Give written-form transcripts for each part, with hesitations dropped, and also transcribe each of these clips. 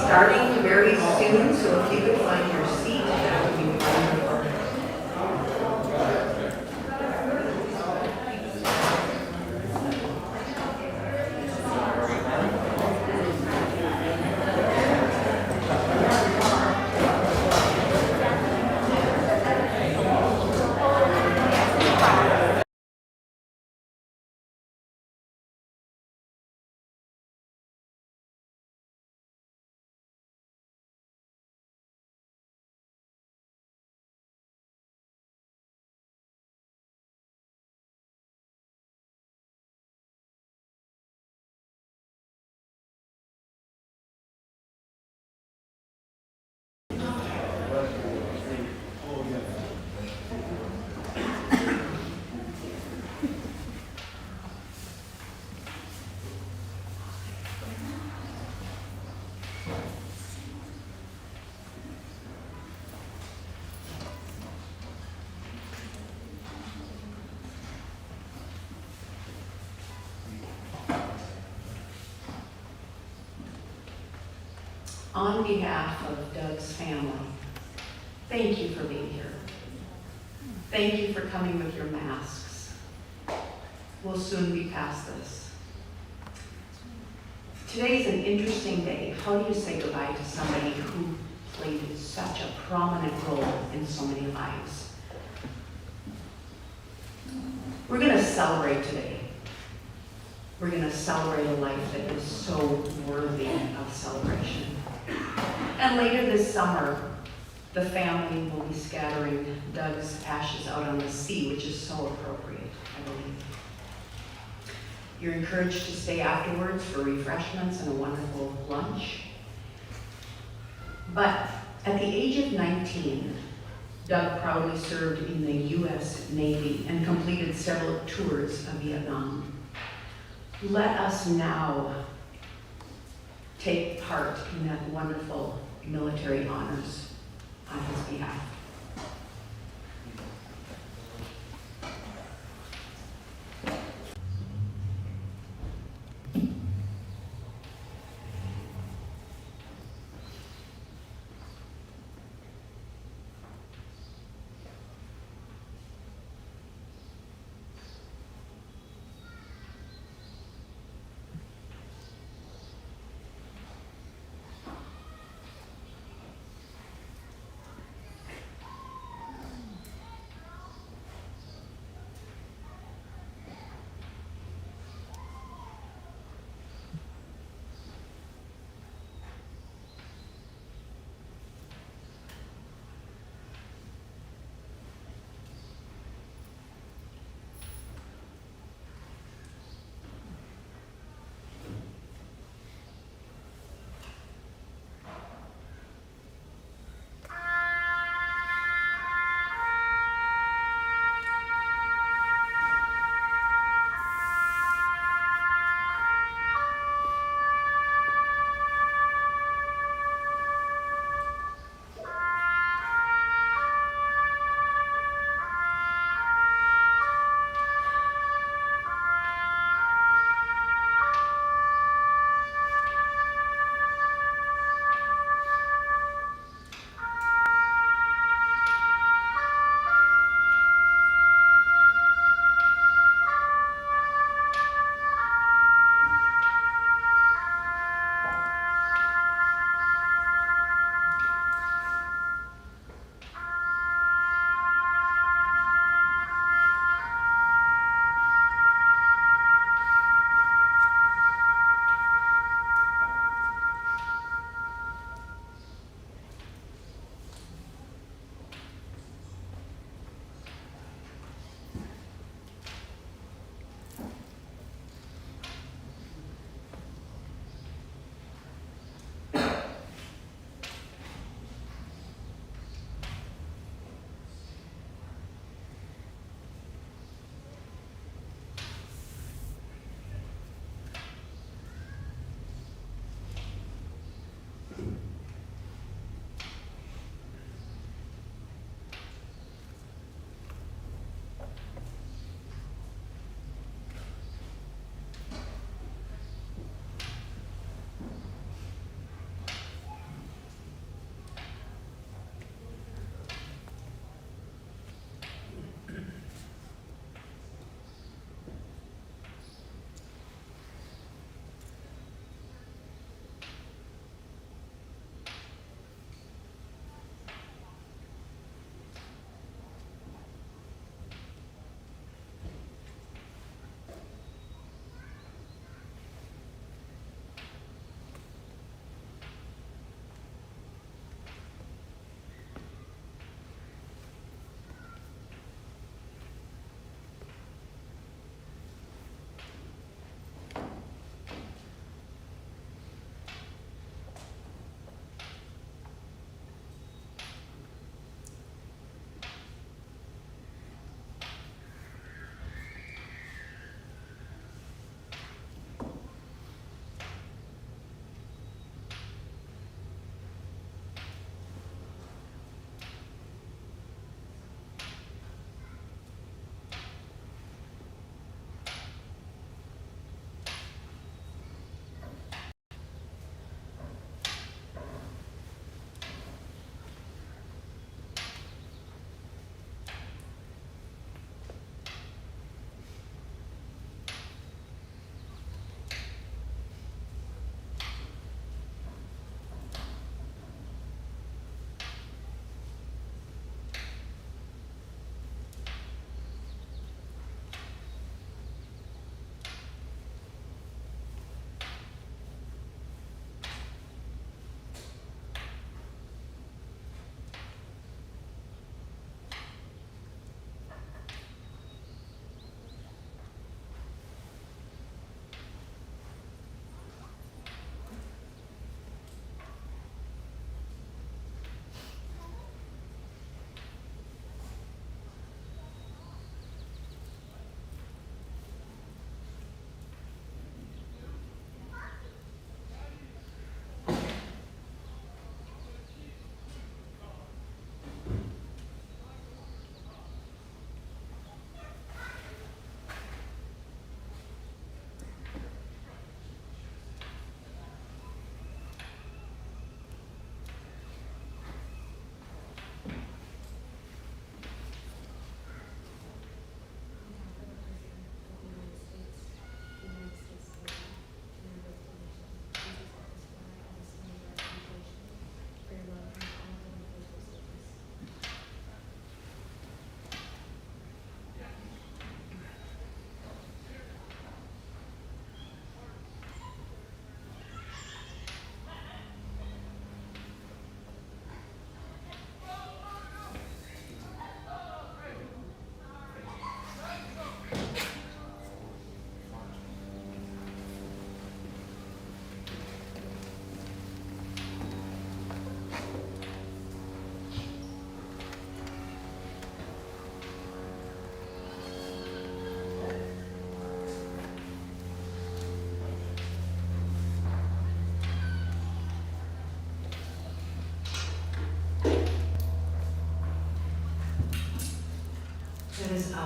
starting very soon, so if you could find your seat, that would be wonderful. On behalf of Doug's family, thank you for being here. Thank you for coming with your masks. We'll soon be past this. Today's an interesting day. How do you say goodbye to somebody who played such a prominent role in so many lives? We're going to celebrate today. We're going to celebrate a life that is so worthy of celebration. And later this summer, the family will be scattering Doug's ashes out on the sea, which is so appropriate, I believe. You're encouraged to stay afterwards for refreshments and a wonderful lunch. But at the age of 19, Doug proudly served in the U.S. Navy and completed several tours of Vietnam. Let us now take part in that wonderful military honors on his behalf.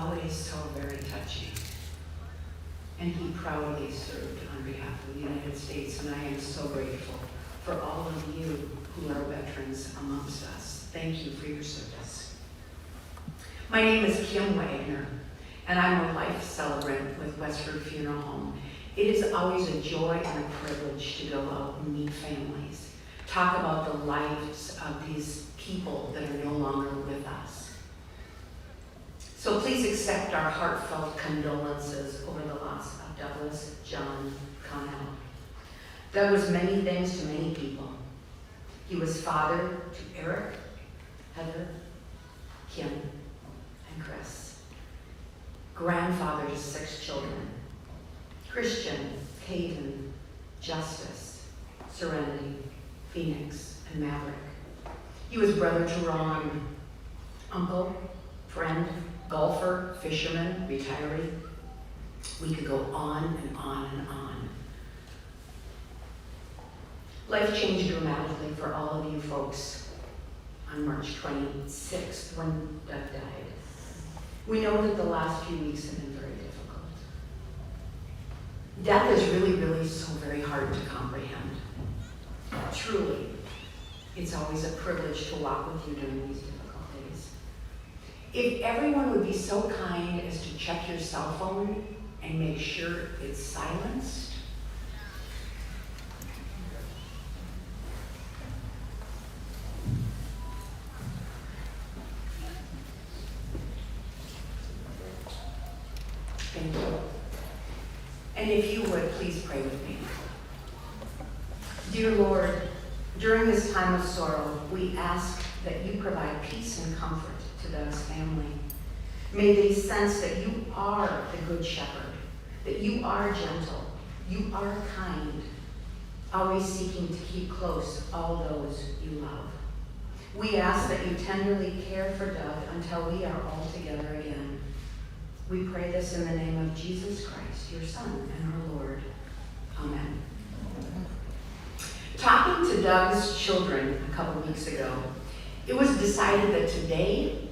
always so very touching. And he proudly served on behalf of the United States, and I am so grateful for all of you who are veterans amongst us. Thank you for your service. My name is Kim Wagner, and I'm a life celebrant with Westford Funeral Home. It is always a joy and a privilege to go out and meet families, talk about the lives of these people that are no longer with us. So please accept our heartfelt condolences over the loss of Douglas John Connell. Doug was many things to many people. He was father to Eric, Heather, Kim, and Chris. Grandfather to 6 children: Christian, Caden, Justice, Serenity, Phoenix, and Maverick. He was brother to Ron, uncle, friend, golfer, fisherman, retiree. We could go on and on and on. Life changed dramatically for all of you folks on March 26th when Doug died. We know that the last few weeks have been very difficult. Death is really, really so very hard to comprehend. Truly, it's always a privilege to walk with you during these difficult days. If everyone would be so kind as to check your cell phone and make sure it's silenced. Thank you. And if you would, please pray with me. Dear Lord, during this time of sorrow, we ask that you provide peace and comfort to Doug's family. May they sense that you are the good shepherd, that you are gentle, you are kind, always seeking to keep close all those you love. We ask that you tenderly care for Doug until we are all together again. We pray this in the name of Jesus Christ, your Son and our Lord. Amen. Talking to Doug's children a couple weeks ago, it was decided that today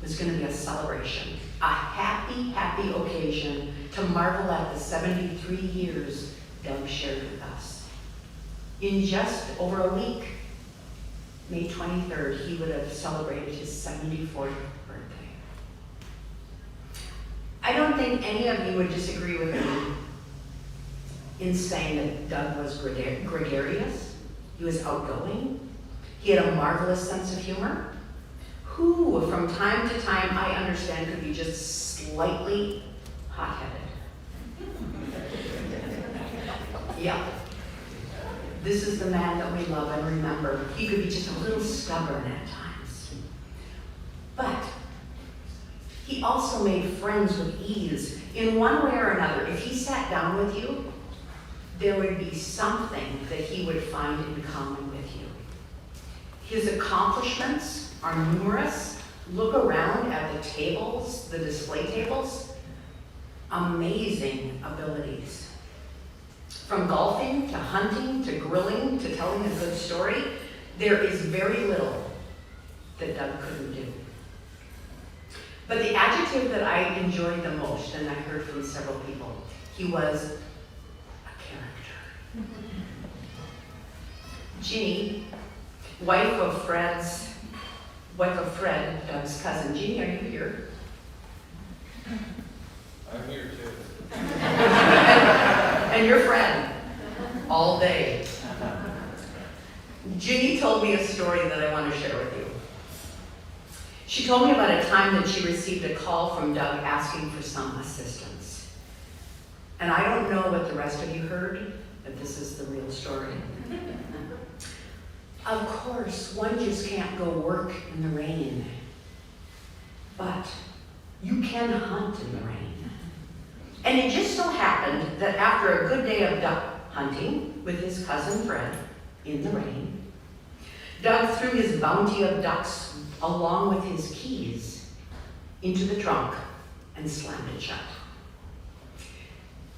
was going to be a celebration, a happy, happy occasion to marvel at the 73 years Doug shared with us. In just over a week, May 23rd, he would have celebrated his 74th birthday. I don't think any of you would disagree with me in saying that Doug was gregarious, he was outgoing, he had a marvelous sense of humor, who from time to time, I understand, could be just slightly hot-headed. Yeah. This is the man that we love and remember. He could be just a little stubborn at times. But he also made friends with ease. In one way or another, if he sat down with you, there would be something that he would find in common with you. His accomplishments are numerous. Look around at the tables, the display tables. Amazing abilities. From golfing, to hunting, to grilling, to telling a good story, there is very little that Doug couldn't do. But the adjective that I enjoyed the most, and I heard from several people, he was a character. Ginny, wife of Fred, Doug's cousin. Ginny, are you here? I'm here too. And your friend, all day. Ginny told me a story that I want to share with you. She told me about a time that she received a call from Doug asking for some assistance. And I don't know what the rest of you heard, but this is the real story. Of course, one just can't go work in the rain. But you can hunt in the rain. And it just so happened that after a good day of duck hunting with his cousin Fred in the rain, Doug threw his bounty of ducks along with his keys into the trunk and slammed it shut.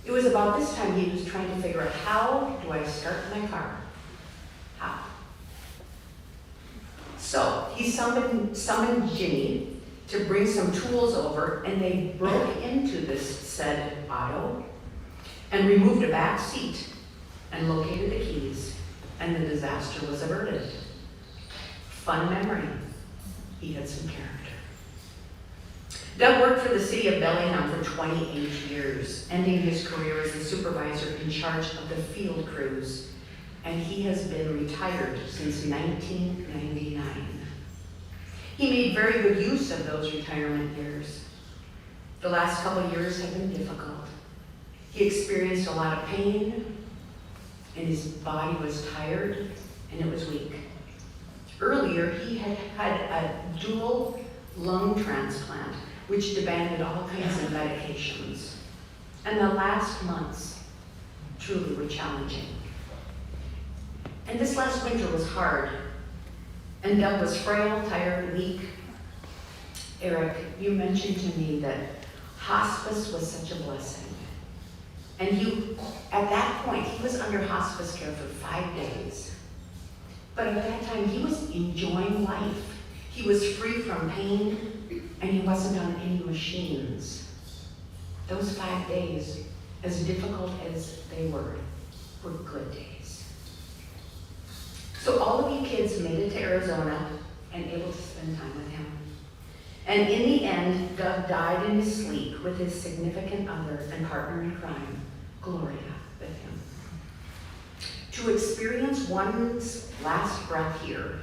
It was about this time he was trying to figure out, how do I start my car? How? So he summoned Ginny to bring some tools over, and they broke into this said auto and removed a back seat and located the keys, and the disaster was averted. Fun memory. He had some character. Doug worked for the city of Bellingham for 28 years, ending his career as a supervisor in charge of the field crews, and he has been retired since 1999. He made very good use of those retirement years. The last couple of years have been difficult. He experienced a lot of pain, and his body was tired, and it was weak. Earlier, he had had a dual lung transplant, which demanded all kinds of medications. And the last months truly were challenging. And this last winter was hard. And Doug was frail, tired, weak. Eric, you mentioned to me that hospice was such a blessing. And at that point, he was under hospice care for 5 days. But at that time, he was enjoying life. He was free from pain, and he wasn't on any machines. Those 5 days, as difficult as they were good days. So all of you kids made it to Arizona and able to spend time with him. And in the end, Doug died in his sleep with his significant other and partner in crime, Gloria, with him. To experience one's last breath here,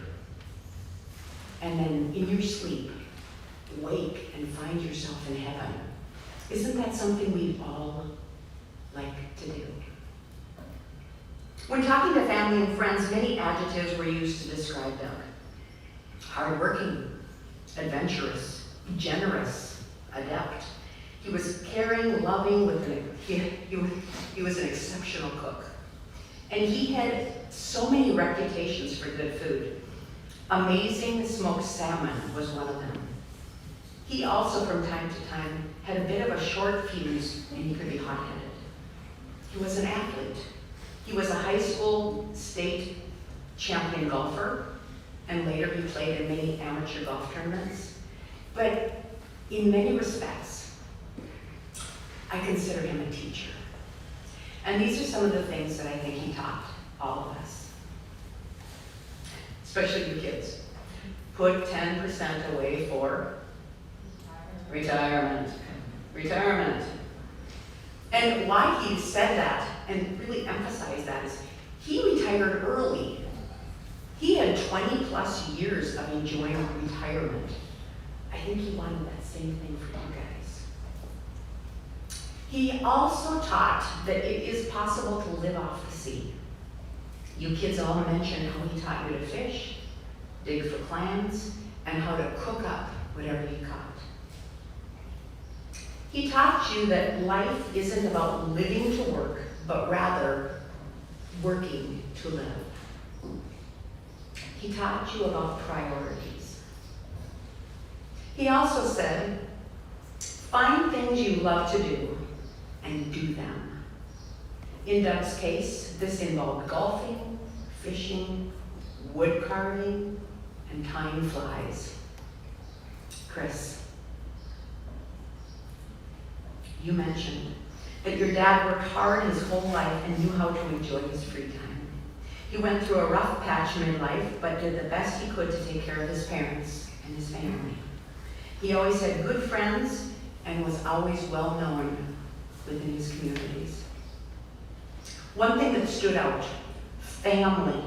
and then in your sleep, wake and find yourself in heaven, isn't that something we'd all like to do? When talking to family and friends, many adjectives were used to describe Doug. Hardworking, adventurous, generous, adept. He was caring, loving, he was an exceptional cook. And he had so many reputations for good food. Amazing smoked salmon was one of them. He also, from time to time, had a bit of a short fuse, and he could be hot-headed. He was an athlete. He was a high school state champion golfer, and later he played in many amateur golf tournaments. But in many respects, I consider him a teacher. And these are some of the things that I think he taught all of us, especially you kids. Put 10% away for retirement. Retirement. And why he said that and really emphasized that is he retired early. He had 20 plus years of enjoying retirement. I think he wanted that same thing for you guys. He also taught that it is possible to live off the sea. You kids all mentioned how he taught you to fish, dig for clams, and how to cook up whatever you caught. He taught you that life isn't about living to work, but rather working to live. He taught you about priorities. He also said, find things you love to do and do them. In Doug's case, this involved golfing, fishing, wood carving, and tying flies. Chris, you mentioned that your dad worked hard his whole life and knew how to enjoy his free time. He went through a rough patch midlife, but did the best he could to take care of his parents and his family. He always had good friends and was always well known within his communities. One thing that stood out, family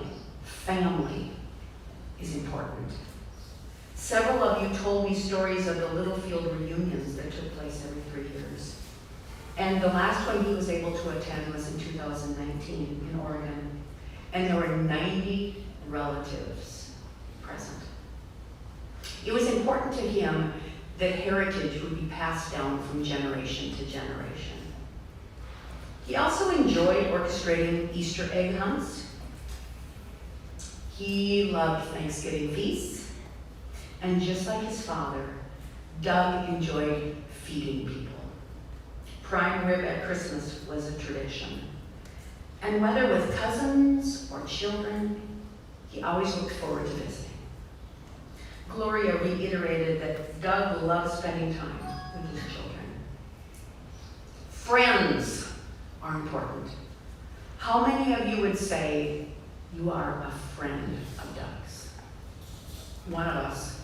is important. Several of you told me stories of the Littlefield reunions that took place every 3 years. And the last one he was able to attend was in 2019 in Oregon. And there were 90 relatives present. It was important to him that heritage would be passed down from generation to generation. He also enjoyed orchestrating Easter egg hunts. He loved Thanksgiving feasts. And just like his father, Doug enjoyed feeding people. Prime rib at Christmas was a tradition. And whether with cousins or children, he always looked forward to visiting. Gloria reiterated that Doug loves spending time with his children. Friends are important. How many of you would say you are a friend of Doug's? One of us.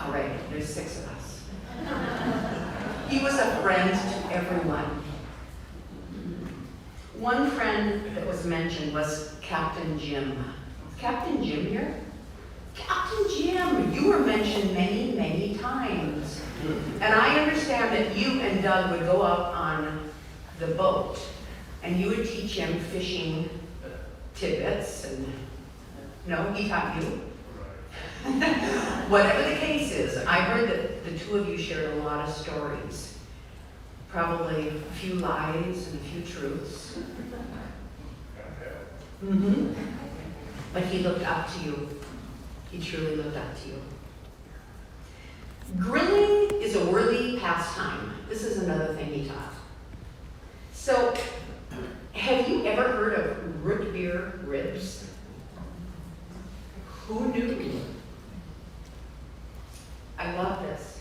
All right, there's 6 of us. He was a friend to everyone. One friend that was mentioned was Captain Jim. Is Captain Jim here? Captain Jim, you were mentioned many, many times. And I understand that you and Doug would go out on the boat and you would teach him fishing tidbits and, no, he taught you? Whatever the case is, I heard that the 2 of you shared a lot of stories. Probably a few lies and a few truths. Mm-hmm. But he looked up to you. He truly looked up to you. Grilling is a worthy pastime. This is another thing he taught. So, have you ever heard of root beer ribs? Who knew? I love this.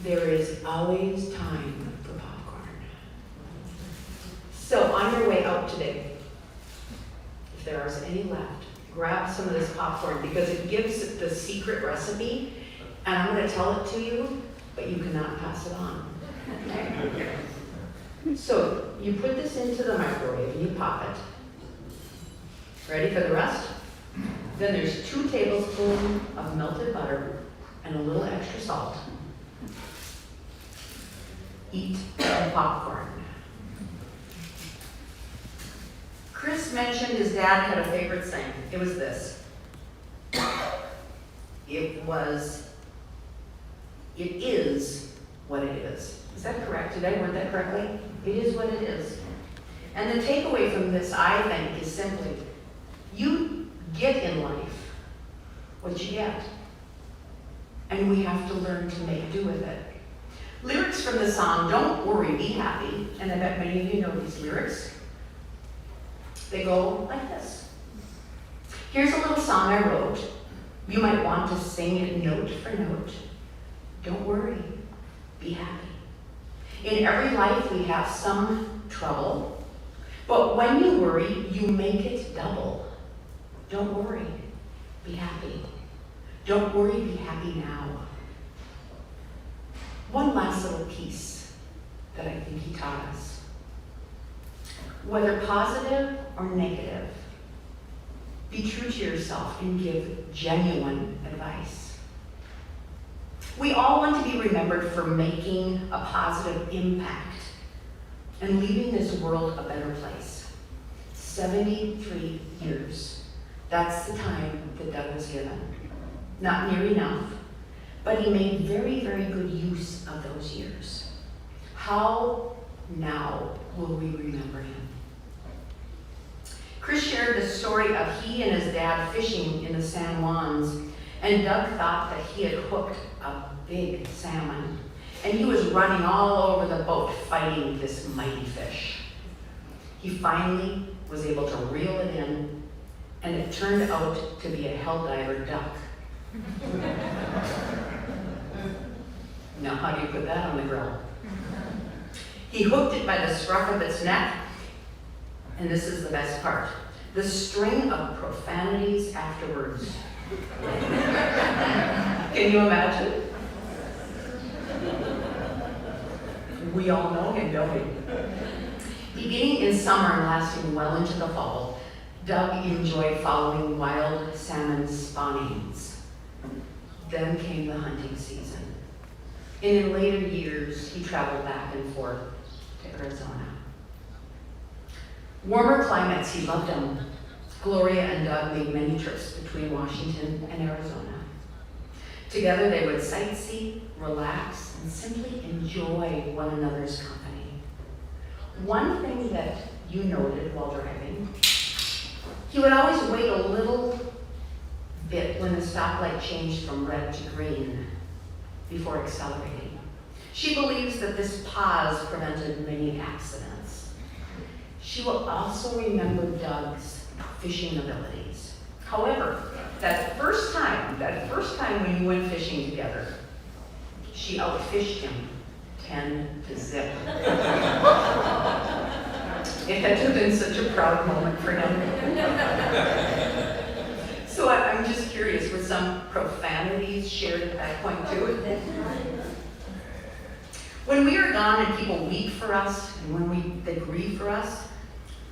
There is always time for popcorn. So on your way out today, if there is any left, grab some of this popcorn because it gives the secret recipe, and I'm going to tell it to you, but you cannot pass it on. Okay? So you put this into the microwave and you pop it. Ready for the rest? Then there's 2 tablespoons of melted butter and a little extra salt. Eat the popcorn. Chris mentioned his dad had a favorite saying. It was this. It is what it is. Is that correct? Did I word that correctly? It is what it is. And the takeaway from this, I think, is simply, you get in life what you get. And we have to learn to make do with it. Lyrics from the song, Don't Worry, Be Happy, and I bet many of you know these lyrics. They go like this. Here's a little song I wrote. You might want to sing it note for note. Don't worry, be happy. In every life we have some trouble, but when you worry, you make it double. Don't worry, be happy. Don't worry, be happy now. One last little piece that I think he taught us. Whether positive or negative, be true to yourself and give genuine advice. We all want to be remembered for making a positive impact and leaving this world a better place. 73 years. That's the time that Doug was given. Not near enough, but he made very, very good use of those years. How now will we remember him? Chris shared the story of he and his dad fishing in the San Juans, and Doug thought that he had hooked a big salmon, and he was running all over the boat fighting this mighty fish. He finally was able to reel it in, and it turned out to be a helldiver duck. Now, how do you put that on the grill? He hooked it by the scruff of its neck, and this is the best part, the string of profanities afterwards. Can you imagine? We all know him, don't we? Beginning in summer and lasting well into the fall, Doug enjoyed following wild salmon spawnings. Then came the hunting season. And in later years, he traveled back and forth to Arizona. Warmer climates, he loved them. Gloria and Doug made many trips between Washington and Arizona. Together they would sightsee, relax, and simply enjoy one another's company. One thing that you noted while driving, he would always wait a little bit when the stoplight changed from red to green before accelerating. She believes that this pause prevented many accidents. She will also remember Doug's fishing abilities, However, that first time when you went fishing together, she outfished him 10-0. It had to have been such a proud moment for him. So I'm just curious, were some profanities shared at that point too? When we are gone and people weep for us, and when they grieve for us,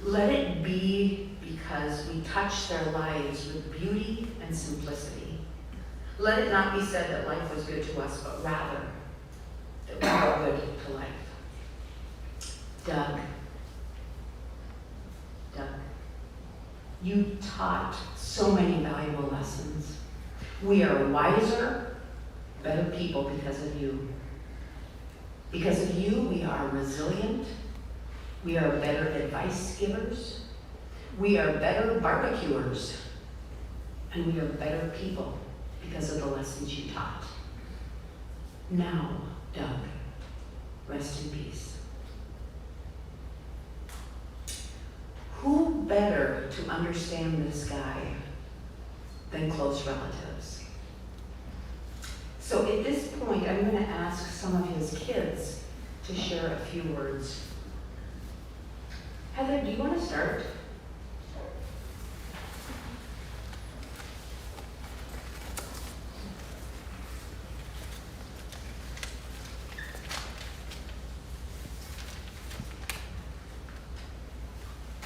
let it be because we touch their lives with beauty and simplicity. Let it not be said that life was good to us, but rather that we are good to life. Doug, you taught so many valuable lessons. We are wiser, better people because of you. Because of you, we are resilient. We are better advice givers. We are better barbecuers. And we are better people because of the lessons you taught. Now, Doug, rest in peace. Who better to understand this guy than close relatives? So at this point, I'm going to ask some of his kids to share a few words. Heather, do you want to start?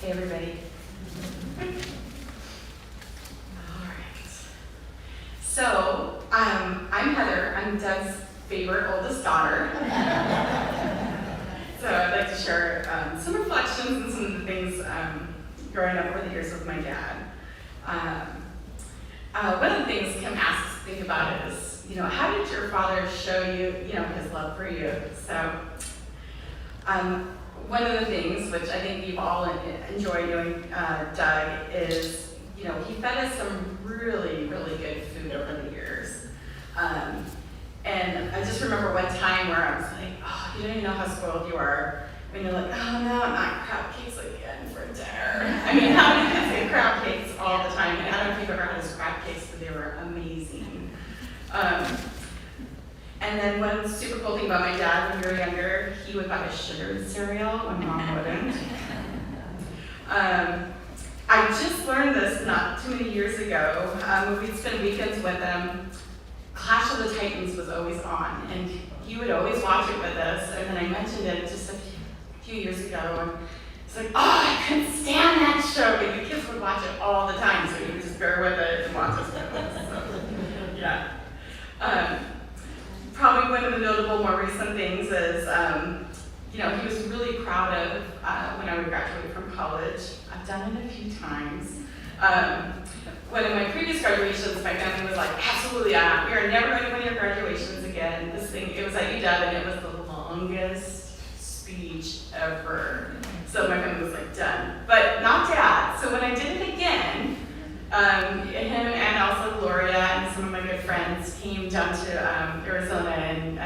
Hey, everybody. All right. So, I'm Heather. I'm Doug's favorite oldest daughter. So I'd like to share some reflections and some of the things growing up over the years with my dad. One of the things Kim asks us to think about is, how did your father show you, his love for you? So, one of the things, which I think we've all enjoyed doing, Doug, is, he fed us some really, really good food over the years. And I just remember one time where I was like, oh, you don't even know how spoiled you are. When you're like, oh no, not crab cakes again for dinner. I mean, how many kids get crab cakes all the time? And I don't know if you've ever had his crab cakes, but they were amazing. And then one super cool thing about my dad when we were younger, he would buy sugared cereal when mom wouldn't. I just learned this not too many years ago. When we'd spend weekends with them, Clash of the Titans was always on, and he would always watch it with us. And then I mentioned it just a few years ago, and it's like, oh, I couldn't stand that show, but the kids would watch it all the time, so he would just bear with it and watch us with us. So, yeah. Probably one of the notable more recent things is, he was really proud of when I would graduate from college. I've done it a few times. One of my previous graduations, my family was like, absolutely not. We are never going to go to your graduations again. It was at UW, and it was the longest speech ever. So my family was like, done. But not Dad. So when I did it again, him and also Gloria and some of my good friends came down to Arizona, and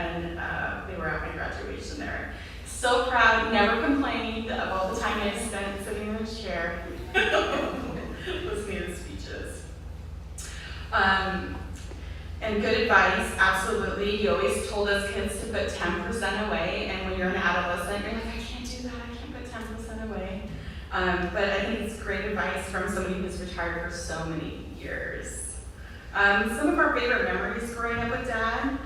they were at my graduation there. So proud, never complained of all the time I spent sitting in his chair listening to the speeches. And good advice, absolutely. He always told us kids to put 10% away, and when you're an adolescent, you're like, I can't do that, I can't put 10% away. But I think it's great advice from somebody who's retired for so many years. Some of our favorite memories growing up with Dad,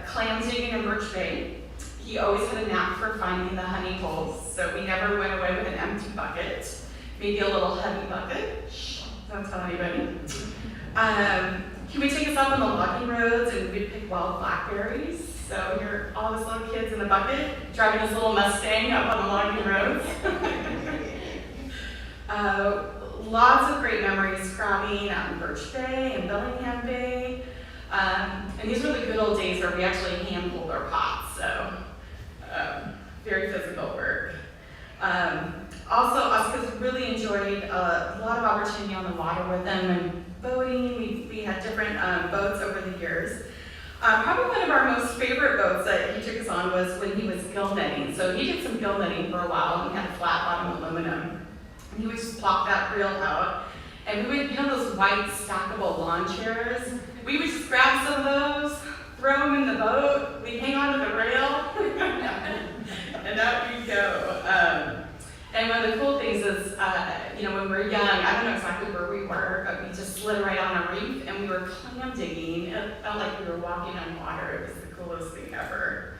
clam digging in Birch Bay. He always had a knack for finding the honey holes, so we never went away with an empty bucket. Maybe a little heavy bucket. Shh, don't tell anybody. He would take us up on the logging roads, and we'd pick wild blackberries. So you're all these little kids in a bucket driving this little Mustang up on the logging roads. Lots of great memories crabbing out in Birch Bay and Bellingham Bay. And these were the good old days where we actually hand pulled our pots, so very physical work. Also, us kids really enjoyed a lot of opportunity on the water with them and boating. We had different boats over the years. Probably one of our most favorite boats that he took us on was when he was gill netting. So he did some gill netting for a while, and he had a flat bottom aluminum. And he would just plop that reel out, And we would, those white stackable lawn chairs, we would just grab some of those, throw them in the boat, we'd hang onto the rail, and out we'd go. And one of the cool things is, when we were young, I don't know exactly where we were, but we just slid right on a reef and we were clam digging. It felt like we were walking on water. It was the coolest thing ever.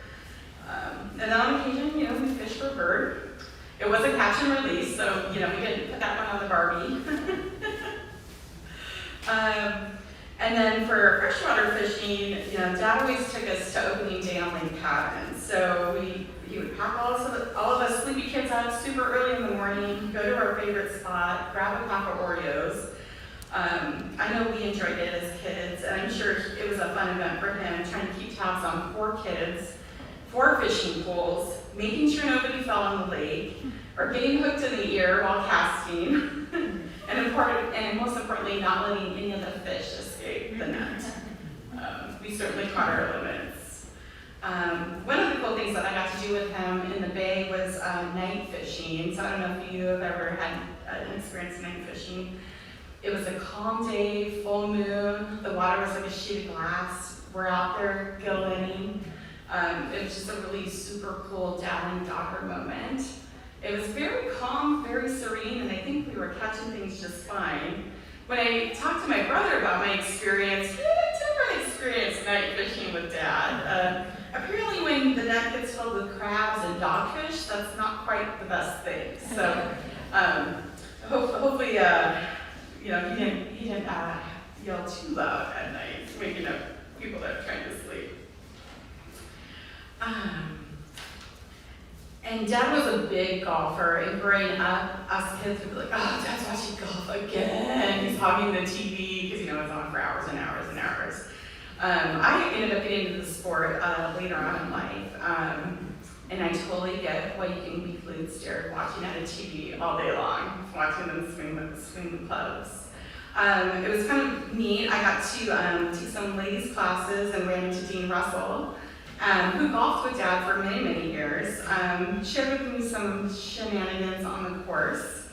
And then on occasion, we fished for bird. It was a catch and release, so, we didn't put that one on the Barbie. And then for freshwater fishing, Dad always took us to opening day on Lake Cabin. So he would pack all of us sleepy kids up super early in the morning, go to our favorite spot, grab a pack of Oreos. I know we enjoyed it as kids, and I'm sure it was a fun event for him, trying to keep tabs on 4 kids, 4 fishing poles, making sure nobody fell on the lake, or getting hooked in the ear while casting, and most importantly, not letting any of the fish escape the net. We certainly caught our limits. One of the cool things that I got to do with him in the bay was night fishing. So I don't know if you have ever had an experience night fishing. It was a calm day, full moon. The water was like a sheet of glass. We're out there gill-netting. It was just a really super cool dad and daughter moment. It was very calm, very serene, and I think we were catching things just fine. When I talked to my brother about my experience, he had a different experience night fishing with Dad. Apparently when the net gets filled with crabs and dogfish, that's not quite the best thing. So hopefully, he didn't yell too loud at night, waking up people that are trying to sleep. And Dad was a big golfer, and growing up, us kids would be like, oh, Dad's watching golf again. He's hogging the TV, because it's on for hours and hours and hours. I ended up getting into the sport later on in life, and I totally get why you can be glued stared watching at a TV all day long, watching them swing the clubs. It was kind of neat. I got to take some ladies' classes and ran into Dean Russell, who golfed with Dad for many, many years. Shared with me some shenanigans on the course.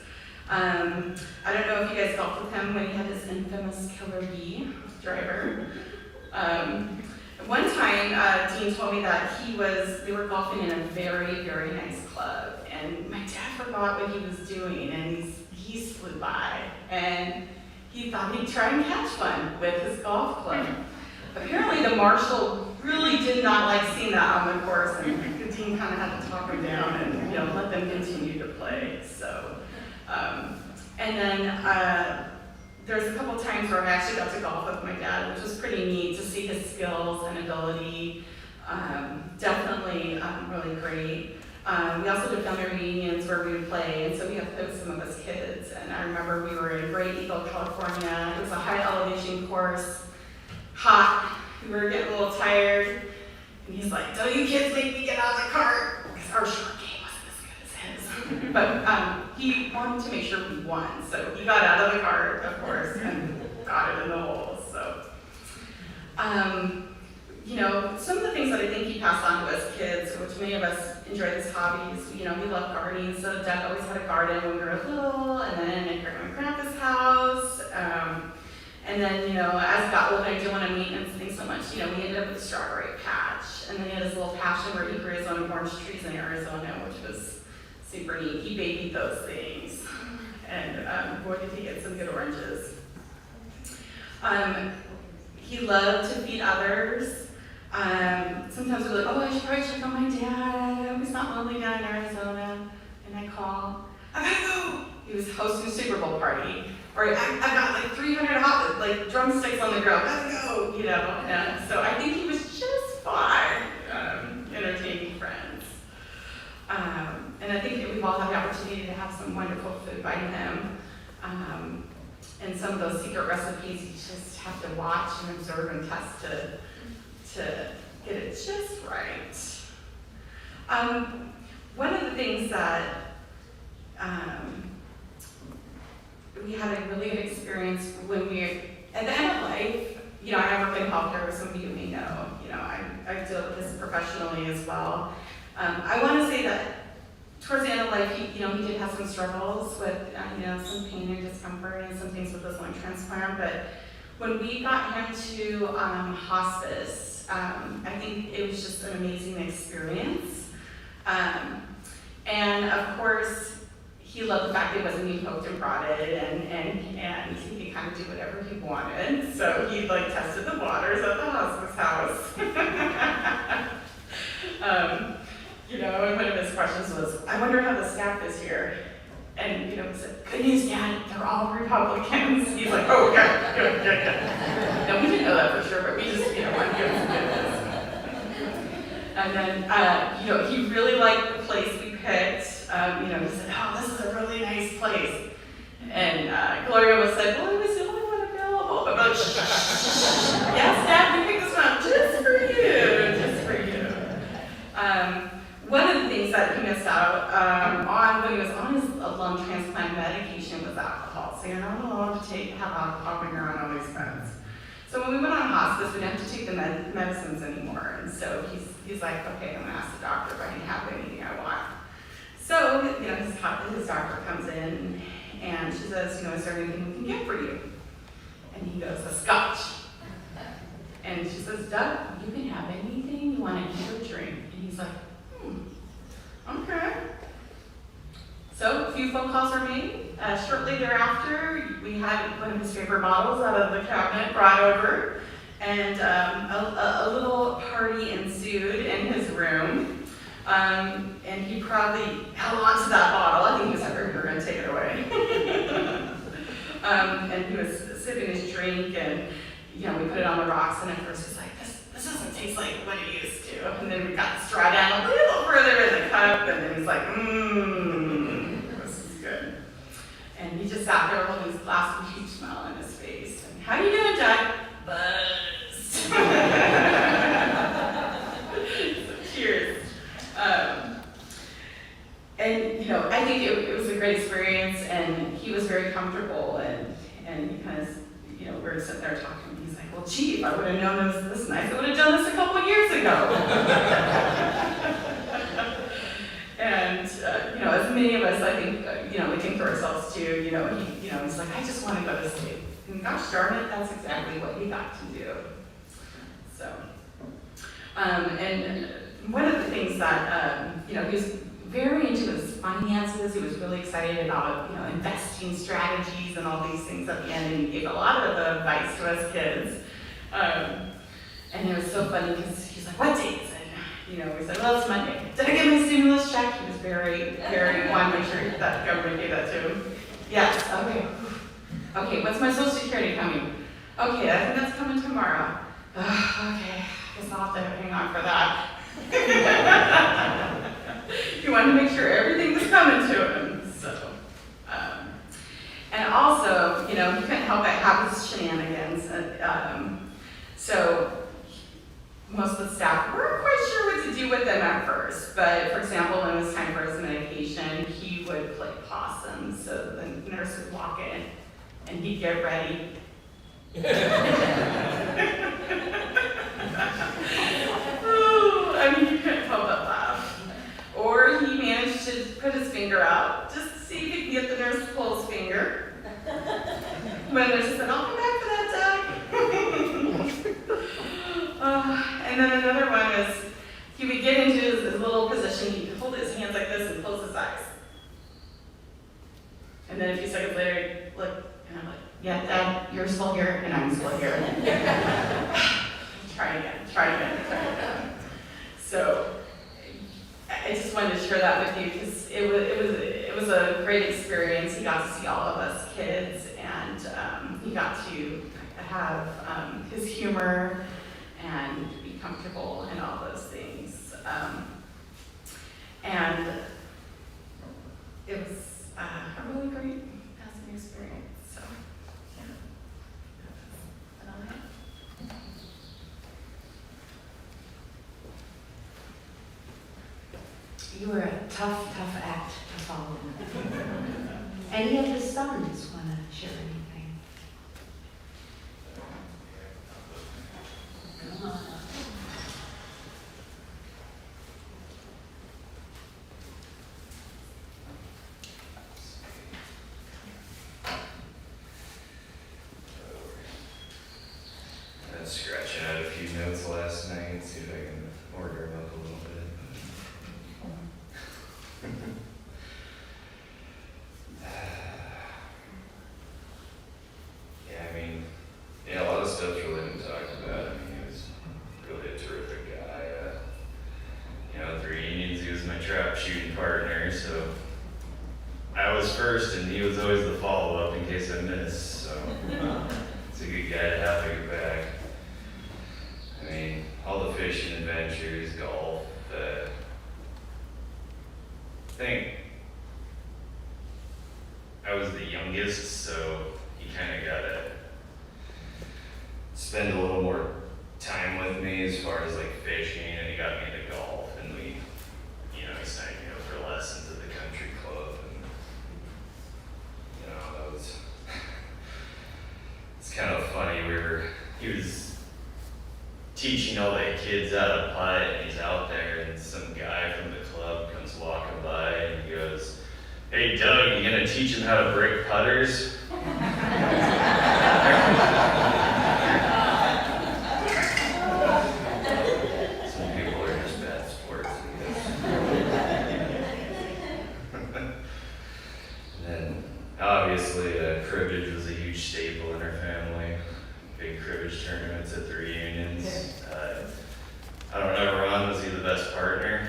I don't know if you guys golfed with him when he had his infamous Killer Bee driver. One time, Dean told me that they were golfing in a very, very nice club, and my dad forgot what he was doing, and he flew by, and he thought he'd try and catch one with his golf club. Apparently, the marshal really did not like seeing that on the course, and the team kind of had to talk him down and let them continue to play. So, and then there's a couple times where I actually got to golf with my dad, which was pretty neat to see his skills and ability. Definitely really great. We also did family reunions where we would play, and so we got to play with some of us kids. And I remember we were in Great Eagle, California. It was a high elevation course, hot. We were getting a little tired, and he's like, "Don't you kids make me get out of the cart?" Because our short game wasn't as good as his. But he wanted to make sure we won, so he got out of the cart, of course, and got it in the hole. So, some of the things that I think he passed on to us kids, which many of us enjoy these hobbies, we love gardening. So Dad always had a garden when we were little, and then at my grandpa's house. And then, as I got older, I didn't want to maintenance things so much. We ended up with a strawberry patch. And then he had this little passion where he grew his own orange trees in Arizona, which was super neat. He babied those things. And boy, did he get some good oranges. He loved to feed others. Sometimes we're like, oh, I should probably check on my dad. I hope he's not lonely down in Arizona. And I call, I gotta go. He was hosting a Super Bowl party. Or I got like 300 drumsticks on the grill. Gotta go, And so I think he was just fine entertaining friends. And I think we've all had the opportunity to have some wonderful food by him. And some of those secret recipes you just have to watch and observe and test to get it just right. One of the things that we had a really good experience when at the end of life, I work in healthcare, as some of you may know. I deal with this professionally as well. I want to say that towards the end of life, he did have some struggles with, some pain and discomfort and some things with his lung transplant. But when we got him to hospice, I think it was just an amazing experience. And of course, he loved the fact that it wasn't being poked and prodded, and he could kind of do whatever he wanted. So he tested the waters at the hospice house. And one of his questions was, I wonder how the staff is here. And he said, good news, Dad, they're all Republicans. He's like, oh, good. And we didn't know that for sure, but we just, wanted to give him some good news. And then, he really liked the place we picked. He said, oh, this is a really nice place. And Gloria was like, well, I was the only one available. But like, yes, Dad, we picked this one up just for you, just for you. One of the things that he missed out on when he was on his lung transplant medication was alcohol. So you're not allowed to have alcohol when you're on all these meds. So when we went on hospice, we didn't have to take the medicines anymore. And so he's like, okay, I'm gonna ask the doctor if I can have anything I want. So, his doctor comes in and she says, is there anything we can get for you? And he goes, a scotch. And she says, Doug, you can have anything you want to eat or drink. And he's like, okay. So a few phone calls were made. Shortly thereafter, we had one of his favorite bottles out of the cabinet brought over, and a little party ensued in his room. And he probably held on to that bottle. I think he was hungry, we were going to take it away. And he was sipping his drink, and we put it on the rocks, and at first he's like, this doesn't taste like what it used to. And then we got the straw down a little further in the cup, and then he's like, this is good. And he just sat there holding his glass with a huge smile on his face. And, how you doing, Doug? Buzzed. So cheers. I think it was a great experience, and he was very comfortable, and he kind of, we were sitting there talking, and he's like, well, gee, if I would have known it was this nice, I would have done this a couple of years ago. And, as many of us, I think, we think to ourselves too, he's like, I just want to go to sleep. And gosh darn it, that's exactly what he got to do. So, and one of the things that, he was very into his finances. He was really excited about, investing strategies and all these things at the end, and he gave a lot of advice to us kids. And it was so funny because he's like, what date is it? We said, well, it's Monday. Did I get my stimulus check? He was very, very, wanted to make sure that the government gave that to him. Yes, okay. Okay, what's my Social Security coming? Okay, I think that's coming tomorrow. Okay, guess I'll have to hang on for that. He wanted to make sure everything was coming to him. So, and also, he couldn't help but have his shenanigans. So most of the staff weren't quite sure what to do with them at first. But for example, when it was time for his medication, he would play possum. So the nurse would walk in, and he'd get ready. You couldn't help but laugh. Or he managed to put his finger out just to see if he could get the nurse to pull his finger. When the nurse said, I'll come back for that, Doug. And then another one was, he would get into his little position, he'd hold his hands like this and close his eyes. And then a few seconds later, he'd look, and I'm like, yeah, Dad, you're still here, and I'm still here. Try again. So I just wanted to share that with you because it was a great experience. He got to see all of us kids, and he got to have his humor and be comfortable and all those things. And it was a really great passing experience. So, yeah. You were a tough act to follow. Any of the sons want to share anything? few notes last night, see if I can order them up a little bit. Yeah, I mean, yeah, a lot of stuff really been talked about. I mean, he was really a terrific guy. At the reunions, he was my trap shooting partner, so I was first and he was always the follow-up in case I missed, so it's a good guy to have to get back. I mean, all the fishing adventures, golf, I think I was the youngest, so he kind of got to spend a little more time with me as far as like fishing, and he got me into golf, and we, he signed me up for lessons at the country club, and that was, it's kind of funny, he was teaching all the kids how to putt, and he's out there, and some guy from the club comes walking by, and he goes, "Hey Doug, you gonna teach him how to break putters?" Some people are just bad sports, I guess. And then, obviously, cribbage was a huge staple in our family. Big cribbage tournaments at the reunions. I don't know, Ron, was he the best partner?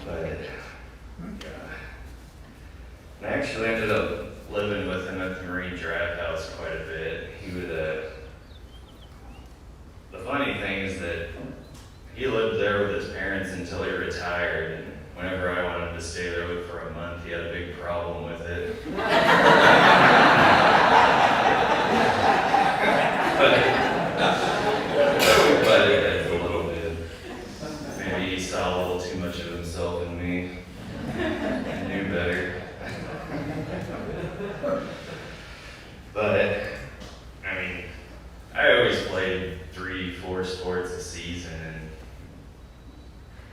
But, yeah. I actually ended up living with him at the Marine Draft House quite a bit. He would, the funny thing is that he lived there with his parents until he retired, and whenever I wanted to stay there for a month, he had a big problem with it. But it is a little bit. Maybe he saw a little too much of himself in me and knew better. But, I mean, I always played 3-4 sports a season, and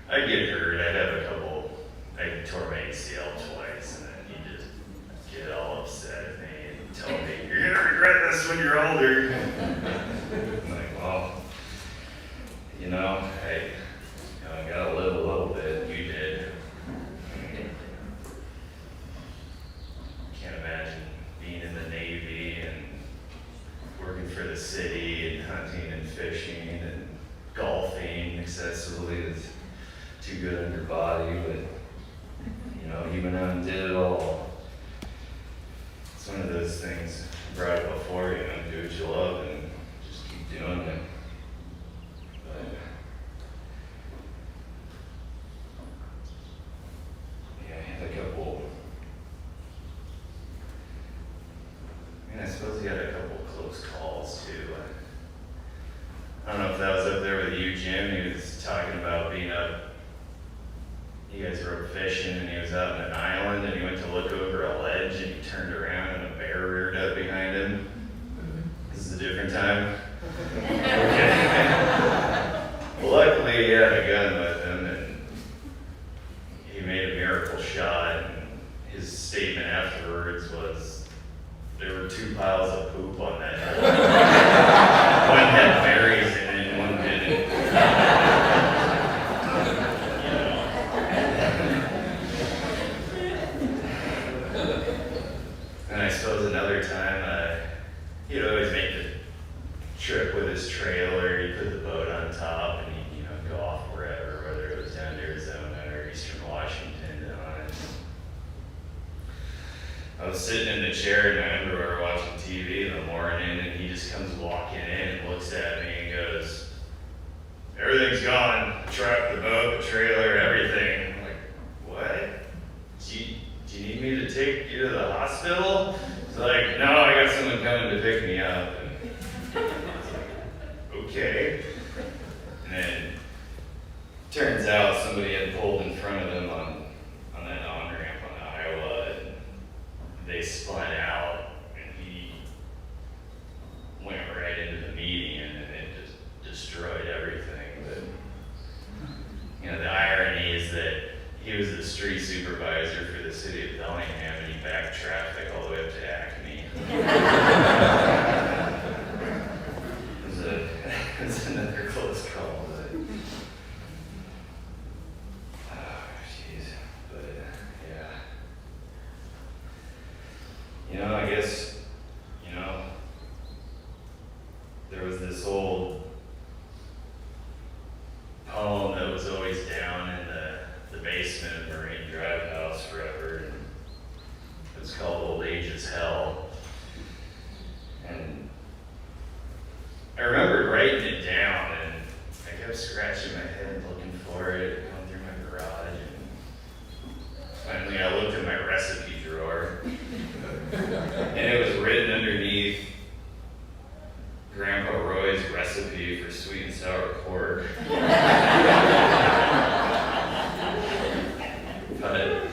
I'd get hurt. I tore my ACL twice, and then he'd just get all upset at me and tell me, "You're gonna regret this when you're older." I'm like, well, hey, I gotta live a little bit. You did. Can't imagine being in the Navy and working for the city and hunting and fishing and golfing excessively is too good on your body, but he went out and did it all. It's one of those things I brought up before, do what you love and just keep doing it. But yeah, I had a couple. I suppose he had a couple close calls too. I don't know if that was up there with you, Jim. He was talking about being up. You guys were up fishing, and he was out on an island, and he went to look over a ledge, and he turned around, and a bear reared up behind him. This is a different time. Okay. Well, luckily, he had a gun with him, and he made a miracle shot. And his statement afterwards was, "There were 2 piles of poop on that hill. One had berries in it, and one didn't." And I suppose another time, he'd always make the trip with his trailer. He'd put the boat on top, and he'd go off wherever, whether it was down to Arizona or Eastern Washington. I was sitting in the chair in my underwear watching TV in the morning, and he just comes walking in and looks at me and goes, "Everything's gone. The truck, the boat, the trailer, everything." I'm like, "What? Do you need me to take you to the hospital?" He's like, "No, I got someone coming to pick me up." And I was like, "Okay." And then turns out somebody had pulled in front of him on that on-ramp on Iowa, and they spun out, and he went right into the median, and it just destroyed everything. But the irony is that he was the street supervisor for the city of Bellingham, and he backed traffic all the way up to Acme. Roy's down in the basement of Marine Drive House forever. And it's called Old Age is Hell. And I remember writing it down, and I kept scratching my head looking for it, going through my garage, and finally I looked in my recipe drawer, and it was written underneath Grandpa Roy's recipe for sweet and sour pork. But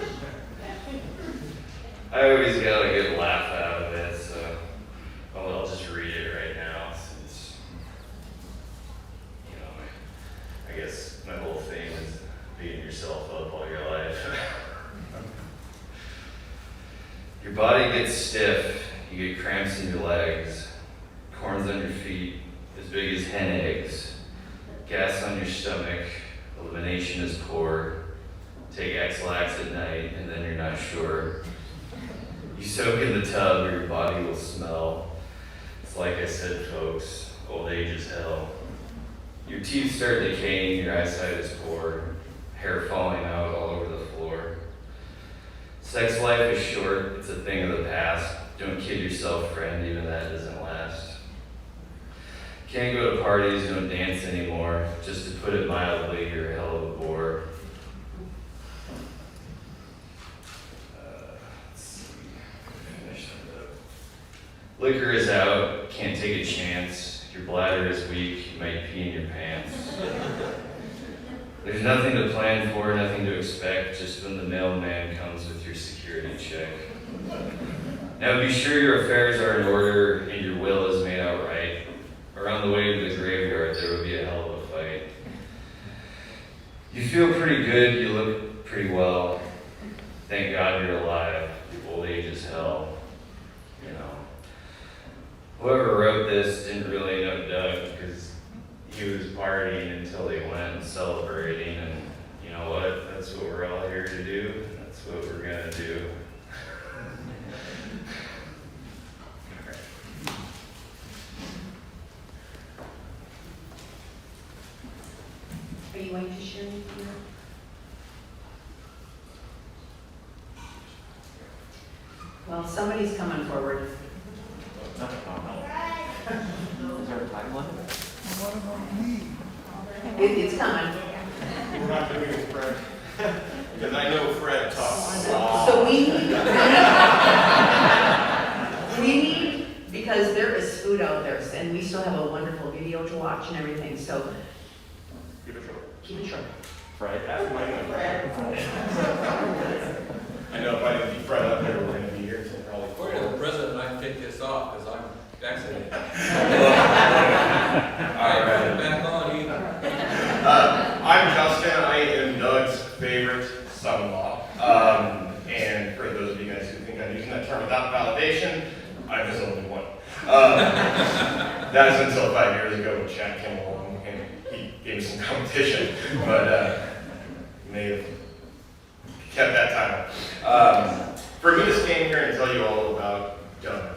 I always got a good laugh out of it, so I'll just read it right now, since, I guess my whole thing is beating yourself up all your life. Your body gets stiff, you get cramps in your legs, corns on your feet as big as hen eggs, gas on your stomach, elimination is poor, take X-Lax at night and then you're not sure. You soak in the tub or your body will smell. It's like I said, folks, old age is hell. Your teeth start decaying, your eyesight is poor, hair falling out all over the floor. Sex life is short, it's a thing of the past. Don't kid yourself, friend, even that doesn't last. Can't go to parties, don't dance anymore. Just to put it mildly, you're a hell of a bore. Let's see. Finish that up. Liquor is out, can't take a chance. Your bladder is weak, you might pee in your pants. There's nothing to plan for, nothing to expect, just when the mailman comes with your security check. Now be sure your affairs are in order and your will is made out right. Or on the way to the graveyard, there will be a hell of a fight. You feel pretty good, you look pretty well. Thank God you're alive. Old age is hell. Whoever wrote this didn't really know Doug because he was partying until he went and celebrating, and you know what? That's what we're all here to do. That's what we're gonna do. Are you going to share anything? Well, somebody's coming forward. Is there a time limit? What about me? It's coming. We're not doing it, Fred. Because I know Fred talks. So we need, because there is food out there, and we still have a wonderful video to watch and everything, so Keep it short. keep it short. Fred? That's my name. I know if I didn't keep Fred up there, we're going to be here until probably Where did the president and I take this off, because I'm vaccinated. All All right, right. back on you. I'm Justin. I am Doug's favorite son-in-law. And for those of you guys who think I'm using that term without validation, I'm his only one. That is until 5 years ago when Chad came along and he gave me some competition. But may have kept that title. For me to stand here and tell you all about Doug,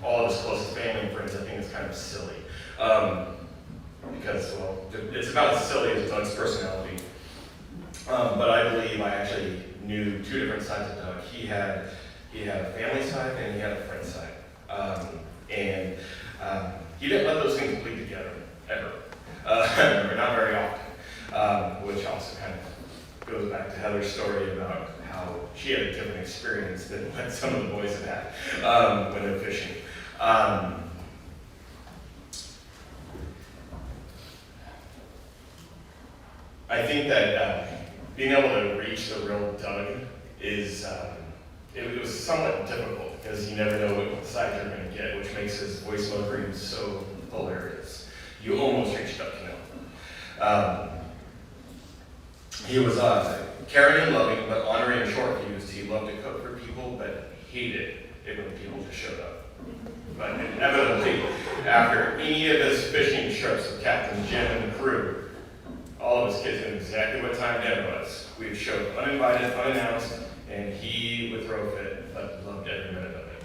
all of his closest family and friends, I think it's kind of silly. Because, well, it's about as silly as Doug's personality. But I believe I actually knew two different sides of Doug. He had a family side and he had a friend side. He didn't let those things bleed together, ever. Not very often. Which also kind of goes back to Heather's story about how she had a different experience than what some of the boys have had when they're fishing. I think that being able to reach the real Doug is, it was somewhat difficult because you never know what side you're going to get, which makes his voice mode so hilarious. You almost reached up to him. He was caring and loving, but honoring and short-fused. He loved to cook for people, but hated it when people just showed up. But inevitably, after any of his fishing trips with Captain Jim and the crew, all of his kids knew exactly what time dinner was. We'd show up uninvited, unannounced, and he would throw a fit, but loved every minute of it.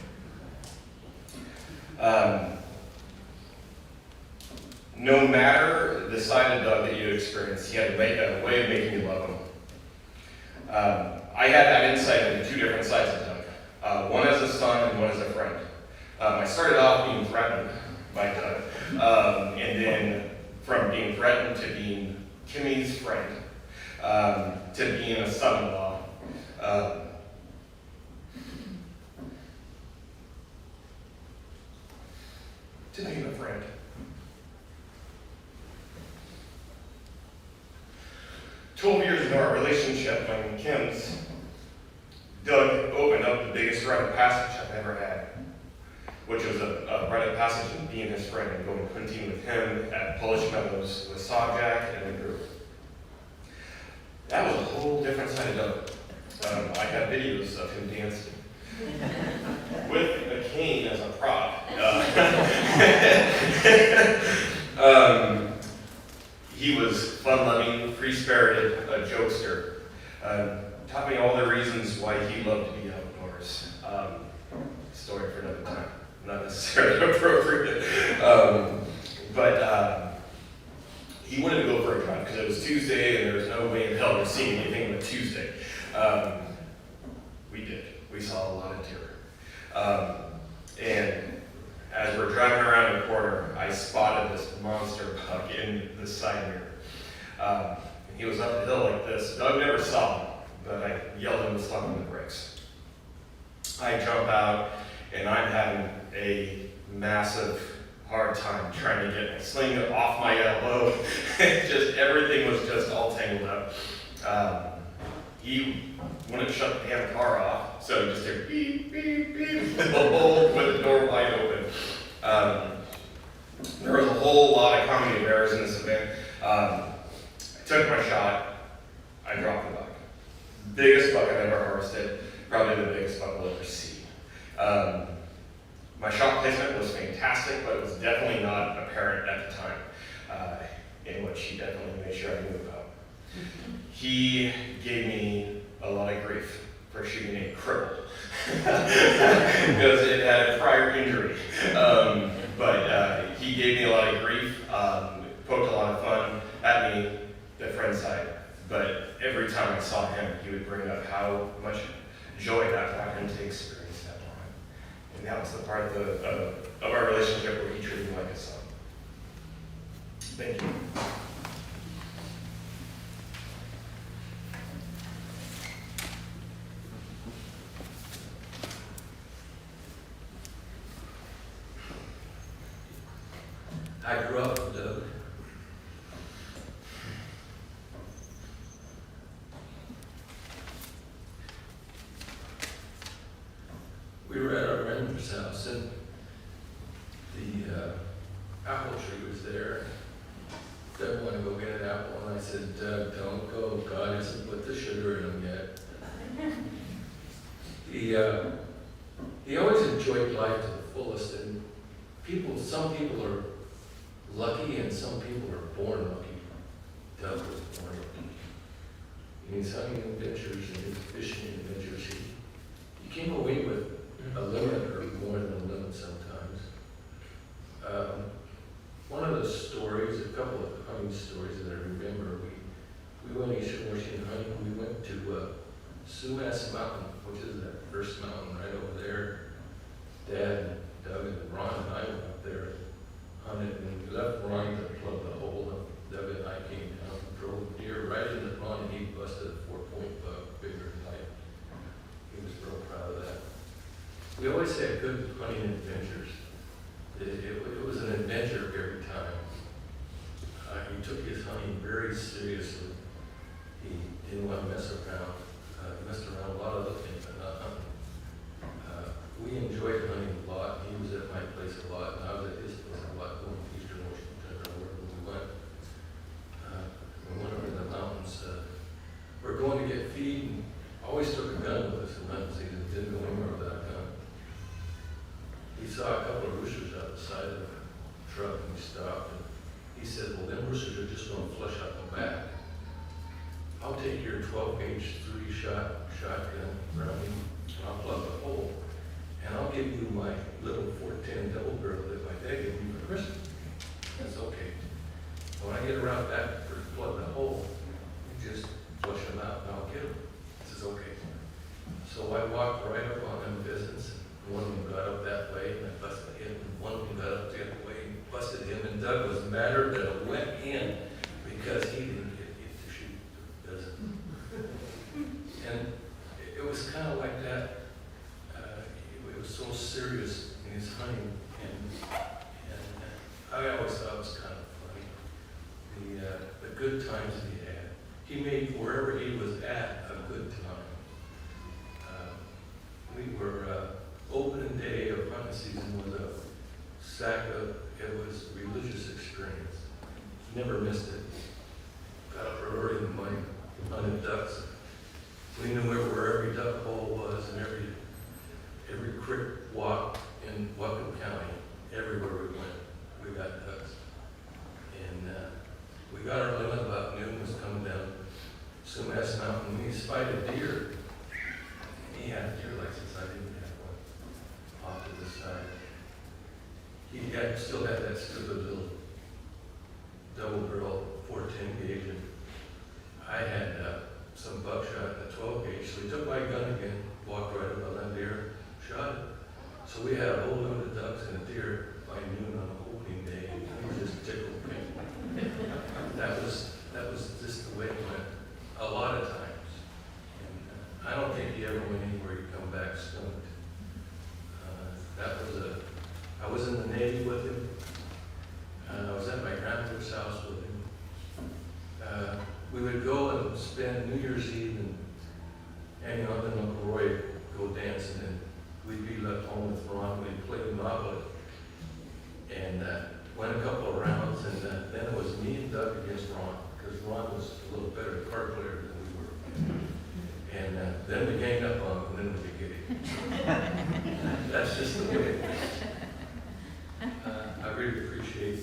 no matter the side of Doug that you experienced, he had a way of making you love him. I had that insight into two different sides of Doug, one as a son and one as a friend. I started off being threatened by Doug, and then from being threatened to being Kimmy's friend, to being a son-in-law. To being a friend. "12 years into our relationship, mine and Kim's, Doug opened up the biggest rite of passage I've ever had, which was a rite of passage of being his friend and going hunting with him at Polish Meadows with Sawjack and the group. That was a whole different side of Doug. I have videos of him dancing with a cane as a prop. He was fun-loving, free-spirited, a jokester. Taught me all the reasons why he loved to be outdoors. Story for another time, not necessarily appropriate. But he wanted to go for a drive because it was Tuesday and there was no way in hell to see anything but Tuesday. We did. We saw a lot of deer. And as we're driving around the corner, I spotted this monster buck in the side mirror. He was up the hill like this. Doug never saw him, but I yelled him to slam on the brakes. I jump out, and I'm having a massive hard time trying to get my sling off my elbow. Just everything was just all tangled up. He wouldn't shut the damn car off, so he just did beep, beep, beep, with the door wide open. There was a whole lot of comedy of errors in this event. I took my shot, I dropped the buck. Biggest buck I've ever harvested, probably the biggest buck I'll ever see. My shot placement was fantastic, but it was definitely not apparent at the time, in which he definitely made sure I knew about. He gave me a lot of grief for shooting a cripple because it had a prior injury. But he gave me a lot of grief, poked a lot of fun at me, the friend side. But every time I saw him, he would bring up how much joy that brought him to experience that moment. And that was the part of our relationship where he treated me like a son. Thank you. I grew up with Doug. We were at our grandmother's house and the apple tree was there. Doug wanted to go get an apple and I said, Doug, don't go. God hasn't put the sugar in them yet. He always enjoyed life to the fullest, and some people are lucky and some people are born lucky. Doug was born lucky. In his hunting adventures and his fishing adventures, he came away with a limit or more than a limit sometimes. One of the stories, a couple of hunting stories that I remember, we went eastern Washington hunting. We went to Sumas Mountain, which is that first mountain right over there. Dad and Doug and Ron and I went up there and hunted, and we left Ron to plug the hole, and Doug and I came down and drove deer right into Ron, and he busted a 4-point buck, bigger than life. He was real proud of that. We always had good hunting adventures. It was an adventure every time. He took his hunting very seriously. He didn't want to mess around. He messed around a lot of other things, but not hunting. We enjoyed hunting a lot. He was at my place a lot, and I was at his place a lot, going to eastern Washington or wherever we went. We went over to the mountains. We're going to get feed, and always took a gun with us in hunting season. Didn't go anywhere without a gun. He saw a couple of roosters out the side of the truck, and we stopped. And he said, well, them roosters are just going to flush out the back. I'll take your 12-gauge 3-shotgun rounding, and I'll plug the hole. And I'll give you my little 410 double barrel that my dad gave me for Christmas. That's okay. So when I get around back for plugging the hole, you just flush them out and I'll get them. He says, okay. So I walked right up on them pheasants, and one of them got up that way, and I busted him, and one of them got up the other way, and busted him, and Doug was madder than a wet hen, because he didn't get to shoot the pheasant. And it was kind of like that, it was so serious in his hunting, and I always thought it was kind of funny, the good times that he had. He made wherever he was at a good time. We were, opening day of hunting season was a it was a religious experience. Never missed it. Got up early in the morning, hunted ducks. We knew where every duck hole was and every creek walk in Whatcom County. Everywhere we went, we got ducks. And we got our limit about noon, was coming down Sumas Mountain. We spied a deer. He had a deer license, I didn't have one, off to the side. He still had that stupid little double barrel 410 gauge, and I had some buckshot in the 12 gauge. So he took my gun again, walked right up on that deer, shot it. So we had a whole load of ducks and a deer by noon on opening day, and he was just tickled pink. That was just the way it went a lot of times. I don't think he ever went anywhere he'd come back stoned. I was in the Navy with him. I was at my grandmother's house with him. We would go and spend New Year's Eve and hang out and Uncle Roy would go dancing, and we'd be left home with Ron. We'd play Monopoly and went a couple of rounds, and then it was me and Doug against Ron, because Ron was a little better card player than we were. And then we ganged up on him, and then we get it. That's just the way it is. I really appreciate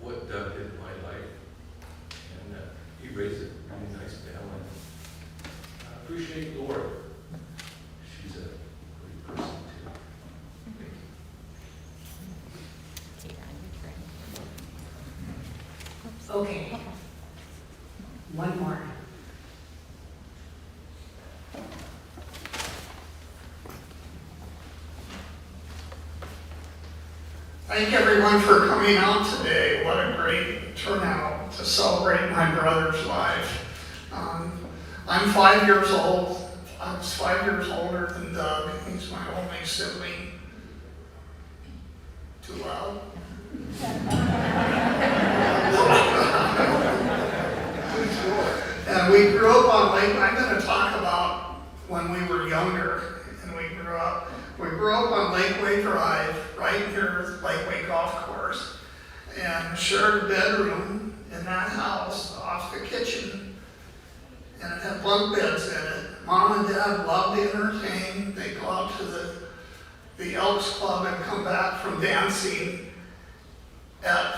what Doug did in my life, and he raised a really nice family. I appreciate Laura. She's a great person too. Okay. One more. Thank everyone for coming out today. What a great turnout to celebrate my brother's life. I'm 5 years old. I was 5 years older than Doug. He's my only sibling. Too loud? And we grew up on Lake. I'm going to talk about when we were younger and we grew up. We grew up on Lakeway Drive, right near Lakeway Golf Course, and shared a bedroom in that house off the kitchen, and it had bunk beds in it. Mom and Dad loved to entertain. They'd go out to the Elks Club and come back from dancing at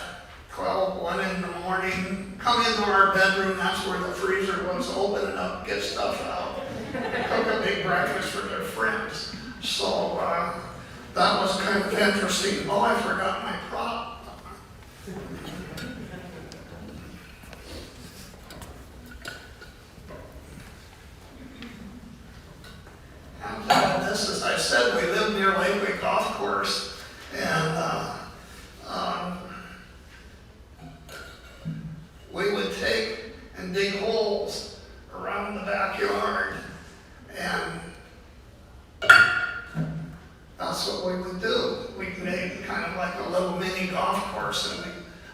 12, 1 in the morning, come into our bedroom. That's where the freezer was. Open it up, get stuff out, cook a big breakfast for their friends. So that was kind of interesting. Oh, I forgot my prop. And this, as I said, we lived near Lakeway Golf Course, and we would take and dig holes around the backyard, and that's what we would do. We made kind of like a little mini golf course, and we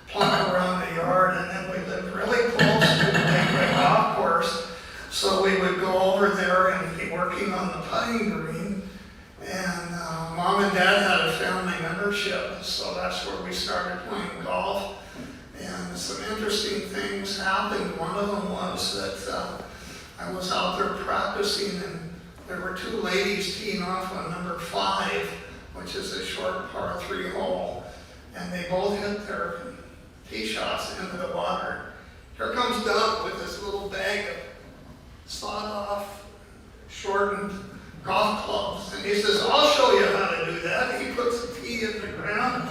plunk around the yard, and then we lived really close to the Lakeway Golf Course. So we would go over there and be working on the putting green. And Mom and Dad had a family membership, so that's where we started playing golf. And some interesting things happened. One of them was that I was out there practicing, and there were two ladies teeing off on number 5, which is a short par 3 hole. And they both hit their tee shots into the water. Here comes Doug with this little bag of sawed-off, shortened golf clubs. And he says, I'll show you how to do that. He puts the tee in the ground,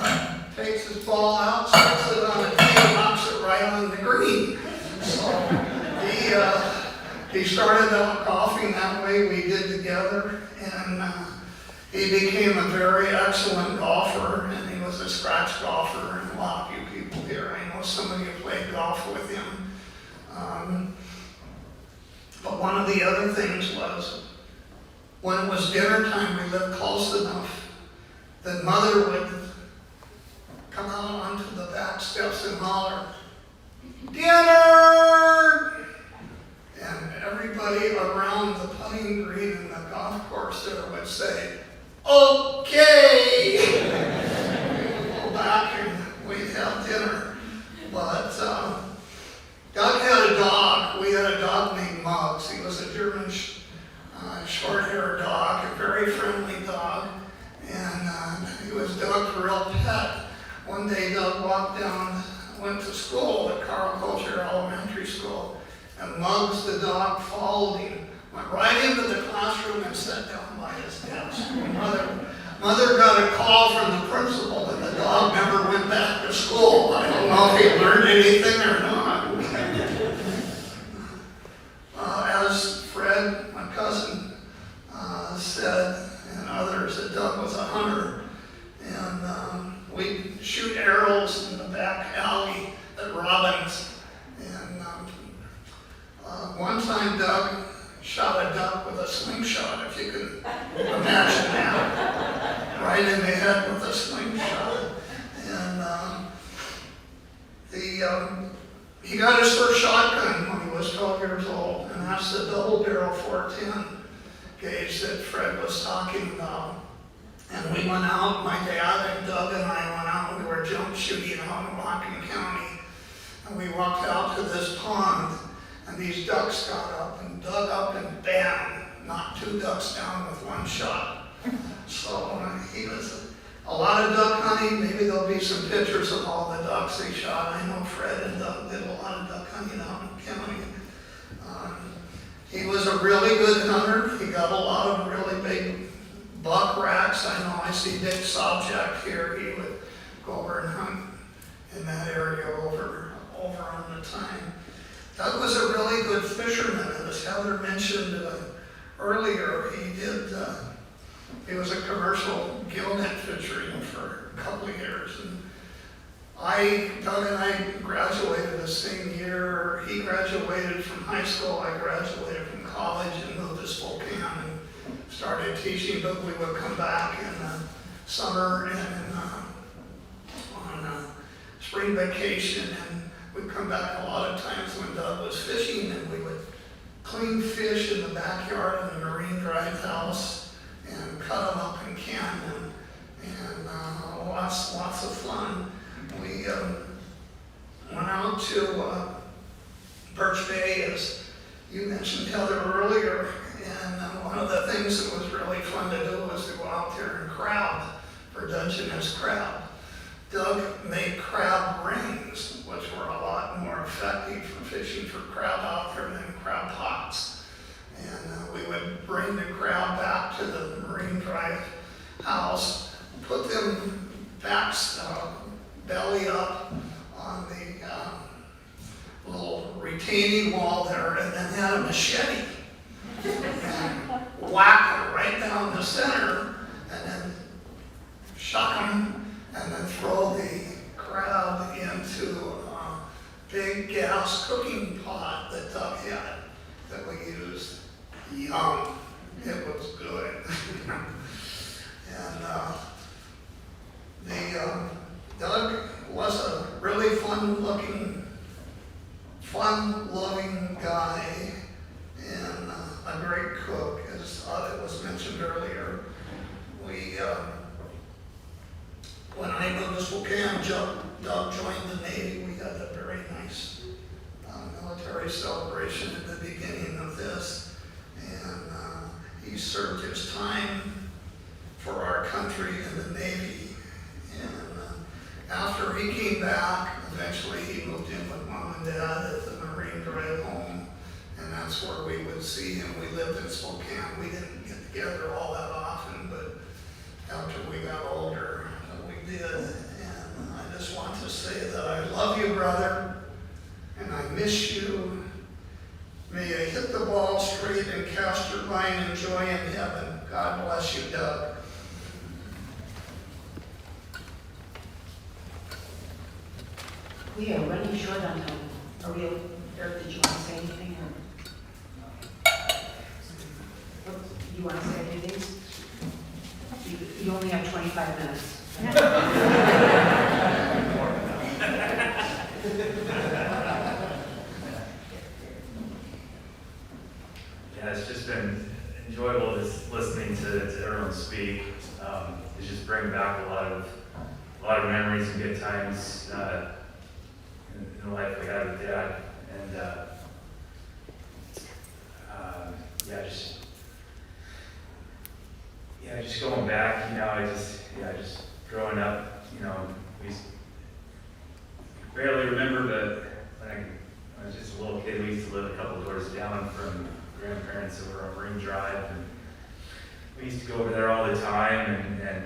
takes his ball out, sets it on the tee, He started out golfing that way, we did together, and he became a very excellent golfer, and he was a scratch golfer, and a lot of you people here, I know some of you played golf with him. But one of the other things was, when it was dinner time, we lived close enough that Mother would come out onto the back steps and holler, "Dinner!" And everybody around the putting green and the golf course there would say, "Okay!" We'd go back and we'd have dinner. But Doug had a dog. We had a dog named Muggs. He was a German short-haired dog, a very friendly dog. And he was Doug's real pet. One day Doug went to school at Carl Culture Elementary School, and Muggs the dog followed him, went right into the classroom and sat down by his desk. Mother got a call from the principal that the dog never went back to school. I don't know if he learned anything or not. As Fred, my cousin, said, and others, that Doug was a hunter. And we'd shoot arrows in the back alley at Robbins. And one time Doug shot a duck with a slingshot, if you can imagine that. Right in the head with a slingshot. And he got his first shotgun when he was 12 years old, and that's the double barrel 410 gauge that Fred was talking about. And we went out, my dad and Doug and I went out, we were jump shooting out in Whatcom County. And we walked out to this pond, and these ducks got up and dug up and bam, knocked 2 ducks down with one shot. So he was a lot of duck hunting. Maybe there'll be some pictures of all the ducks they shot. I know Fred and Doug did a lot of duck hunting out in the county. He was a really good hunter. He got a lot of really big buck racks. I know I see Dick Sobjack here. He would go over and hunt in that area over on the time. Doug was a really good fisherman, and as Heather mentioned earlier, he was a commercial gillnet fisherman for a couple of years. And Doug and I graduated the same year. He graduated from high school, I graduated from college and moved to Spokane and started teaching, but we would come back in the summer and on spring vacation, and we'd come back a lot of times when Doug was fishing, and we would clean fish in the backyard in the marine drive house and cut them up and can them, and lots of fun. We went out to Birch Bay, as you mentioned, Heather, earlier, and one of the things that was really fun to do was to go out there and crab for Dungeness crab. Doug made crab rings, which were a lot more effective for fishing for crab out there than crab pots. And we would bring the crab back to the Marine Drive house, put them back belly up on the little retaining wall there, and then had a machete and whack it right down the center, and then shock them, and then throw the crab into a big gas cooking pot that Doug had that we used. Yum, it was good. And Doug was a really fun-loving guy, and a great cook, as it was mentioned earlier. When I moved to Spokane, Doug joined the Navy. We had a very nice military celebration at the beginning of this, and he served his time for our country in the Navy. And after he came back, eventually he moved in with Mom and Dad at the Marine Drive home, and that's where we would see him. We lived in Spokane. We didn't get together all that often, but after we got older, we did. And I just want to say that I love you, brother, and I miss you, May you hit the ball straight and cast your line in joy in heaven. God bless you, Doug. We are running short on time. Are we, Eric, did you want to say anything? Or you want to say anything? You only have 25 minutes. Yeah, it's just been enjoyable just listening to everyone speak. It's just bringing back a lot of memories and good times in the life we had with Dad. And just going back, just growing up, we barely remember, but when I was just a little kid, we used to live a couple doors down from grandparents over on Marine Drive, and we used to go over there all the time, and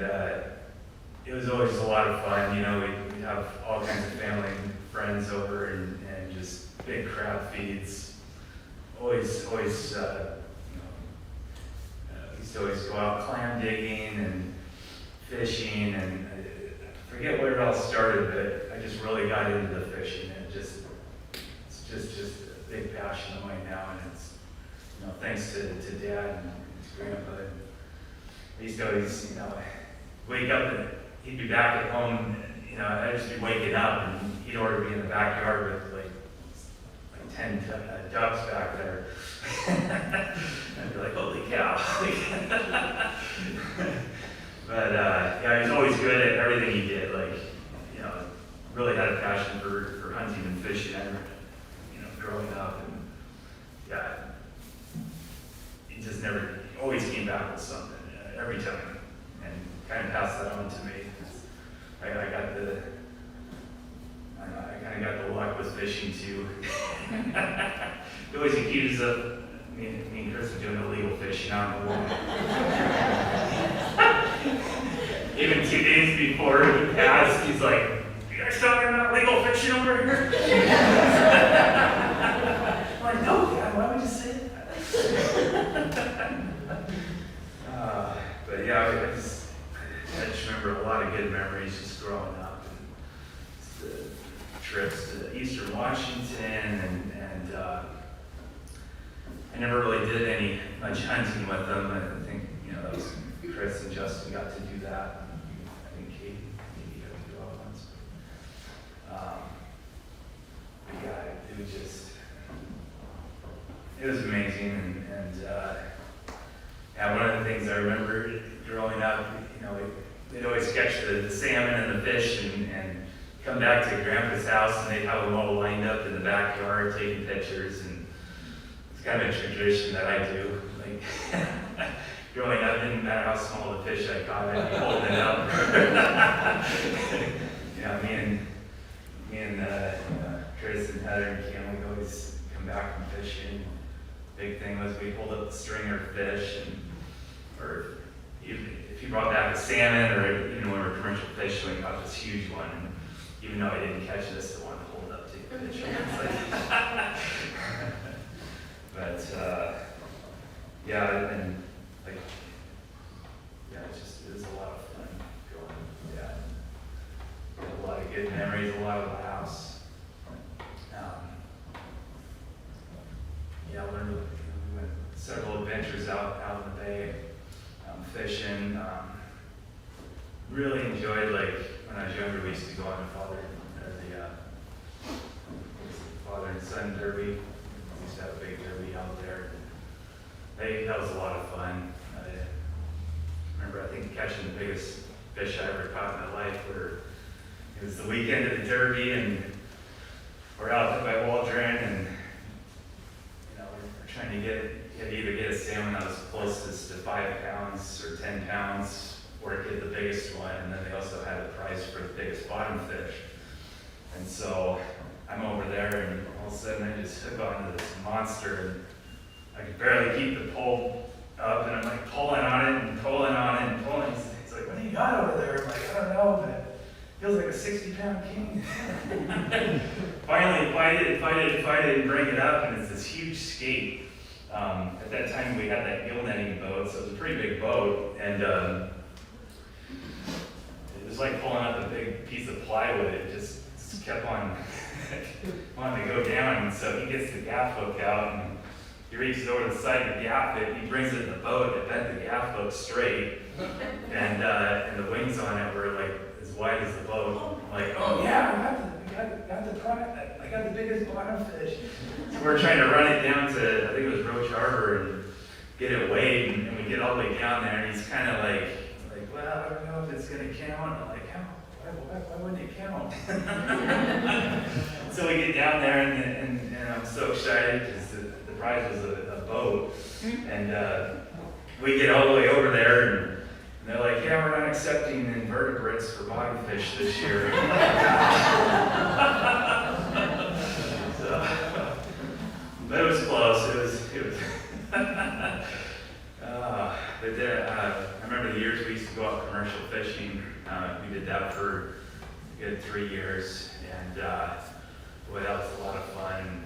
it was always a lot of fun. We'd have all kinds of family and friends over, and just big crowd feeds. Always, we used to always go out clam digging and fishing, and I forget where it all started, but I just really got into the fishing, and it's just a big passion of mine now, and it's thanks to Dad and his grandpa. I used to always, wake up and he'd be back at home, I'd just be waking up and he'd already be in the backyard with like 10 ducks back there. I'd be like, holy cow. But he was always good at everything he did. Really had a passion for hunting and fishing, growing up. And he just never, always came back with something every time, and kind of passed that on to me. I kind of got the luck with fishing too. He always accused of me and Chris of doing illegal fishing out in the water. Even 2 days before he passed, he's like, "You guys talking about legal fishing over here?" I'm like, "No, Dad, why would you say that?" But I just remember a lot of good memories just growing up, and the trips to Eastern Washington, and I never really did much hunting with them. I think that was Chris and Justin got to do that. I think Kate maybe got to do all once. It was amazing, and one of the things I remember growing up, they'd always catch the salmon and the fish and come back to Grandpa's house, and they'd have them all lined up in the backyard taking pictures, and it's kind of a tradition that I do. Growing up, it didn't matter how small the fish I caught, I'd be holding it up. Me and Chris and Heather and Cam would always come back from fishing. Big thing was we'd hold up the stringer fish, or if you brought back a salmon, or even when we were commercial fishing, we caught this huge one, and even though I didn't catch this, the one to hold up to the picture. It was a lot of fun growing up. Had a lot of good memories, a lot of laughs. We went several adventures out in the bay, fishing. Really enjoyed, when I was younger, we used to go on the father and son derby. We used to have a big derby out there. That was a lot of fun. I remember, I think, catching the biggest fish I ever caught in my life, where it was the weekend of the derby, and we're out there by Waldron, and we're trying to either get a salmon that was closest to 5 pounds or 10 pounds, or get the biggest one, and then they also had a prize for the biggest bottom fish. And so I'm over there, and all of a sudden I just hook onto this monster, and I could barely keep the pole up, and I'm pulling on it and pulling on it and pulling. He's like, "What do you got over there?" I'm like, "I don't know, but feels like a 60-pound king. Finally, fight it, and bring it up, and it's this huge skate. At that time, we had that gill netting boat, so it was a pretty big boat, and it was like pulling up a big piece of plywood. It just kept on wanting to go down, and so he gets the gaff hook out, and he reaches over the side of the gaff hook, he brings it in the boat, it bent the gaff hook straight, and the wings on it were like as wide as the boat. I'm like, oh yeah, I got the biggest bottom fish. So we're trying to run it down to, I think it was Roach Harbor, and get it weighed, and we get all the way down there, and he's kind of like, well, I don't know if it's gonna count. I'm like, how? Why wouldn't it count? So we get down there, and I'm so excited because the prize was a boat, and we get all the way over there, and they're like, yeah, we're not accepting invertebrates for bobby fish this year. So, but it was close. It was. But then, I remember the years we used to go out commercial fishing. We did that for a good 3 years, and boy, that was a lot of fun.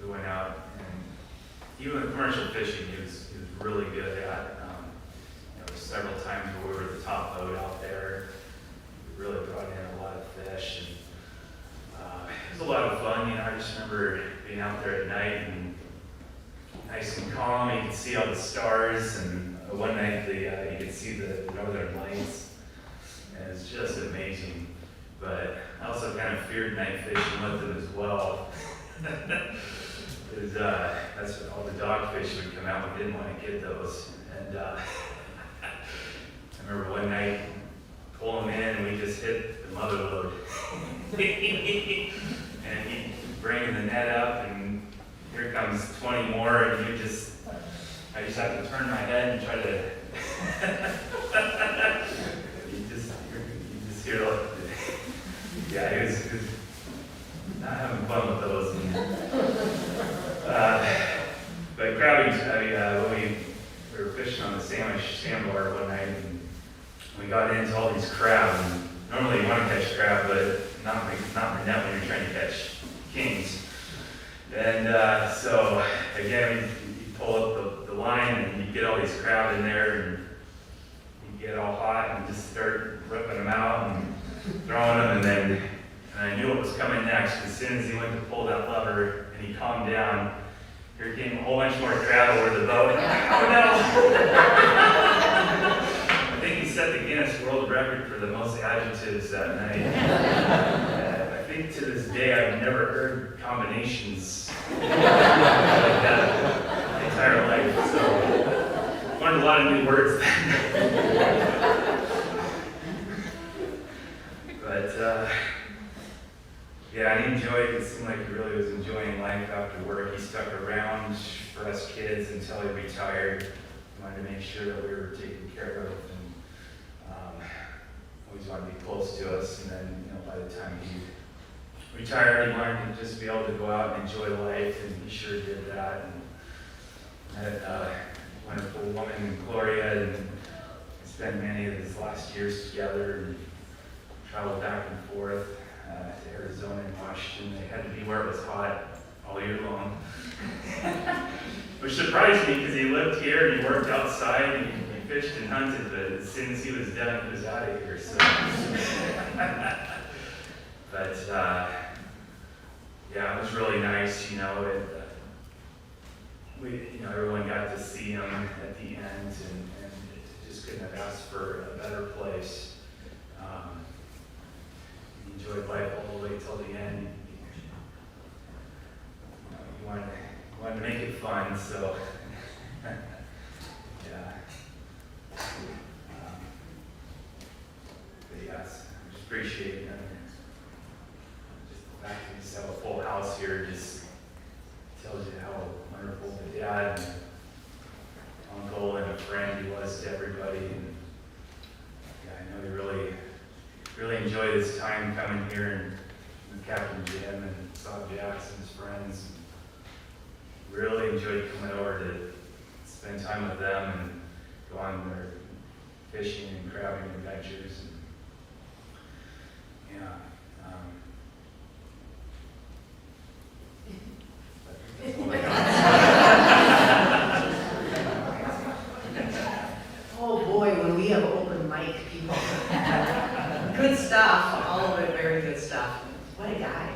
We went out, and even with commercial fishing, he was really good at. There were several times where we were the top boat out there. We really brought in a lot of fish, and it was a lot of fun. I just remember being out there at night and nice and calm. You could see all the stars, and one night you could see the northern lights. And it's just amazing. But I also kind of feared night fishing with them as well. Because that's when all the dogfish would come out. We didn't want to get those. And I remember one night pulling in, and we just hit the mother lode. And he bringing the net up, and here comes 20 more, and I just have to turn my head and try to. you just hear like, yeah, he was not having fun with those. But crabbing, when we were fishing on the sandbar one night, and we got into all these crab. And normally you want to catch crab, but not in net when you're trying to catch kings. And so again, you pull up the line, and you get all these crab in there, and you get all hot and just start ripping them out and throwing them, and I knew what was coming next. As soon as he went to pull that lever and he calmed down, here came a whole bunch more crab over the boat. Oh no! I think he set the Guinness World Record for the most adjectives that night. I think to this day I've never heard combinations like that my entire life. So learned a lot of new words then. But yeah, he enjoyed it. It seemed like he really was enjoying life after work. He stuck around for us kids until he retired. He wanted to make sure that we were taken care of, and always wanted to be close to us. And then, by the time he retired, he wanted to just be able to go out and enjoy life, and he sure did that. And had a wonderful woman, Gloria, and spent many of his last years together, and traveled back and forth to Arizona and Washington. They had to be where it was hot all year long. Which surprised me because he lived here and he worked outside and he fished and hunted, but as soon as he was done, he was out of here. So, but yeah, it was really nice. Everyone got to see him at the end, and just couldn't have asked for a better place. He enjoyed life all the way till the end. He wanted to make it fun, so yeah. But yes, I just appreciate it. Just the fact that we just have a full house here just tells you how wonderful the dad and uncle and a friend he was to everybody. And yeah, I know he really enjoyed his time coming here and with Captain Jim and saw Jackson's friends. Really enjoyed coming over to spend time with them and go on their fishing and crabbing adventures. Yeah. Oh boy, when we have open mic people. Good stuff, all of it very good stuff. What a guy.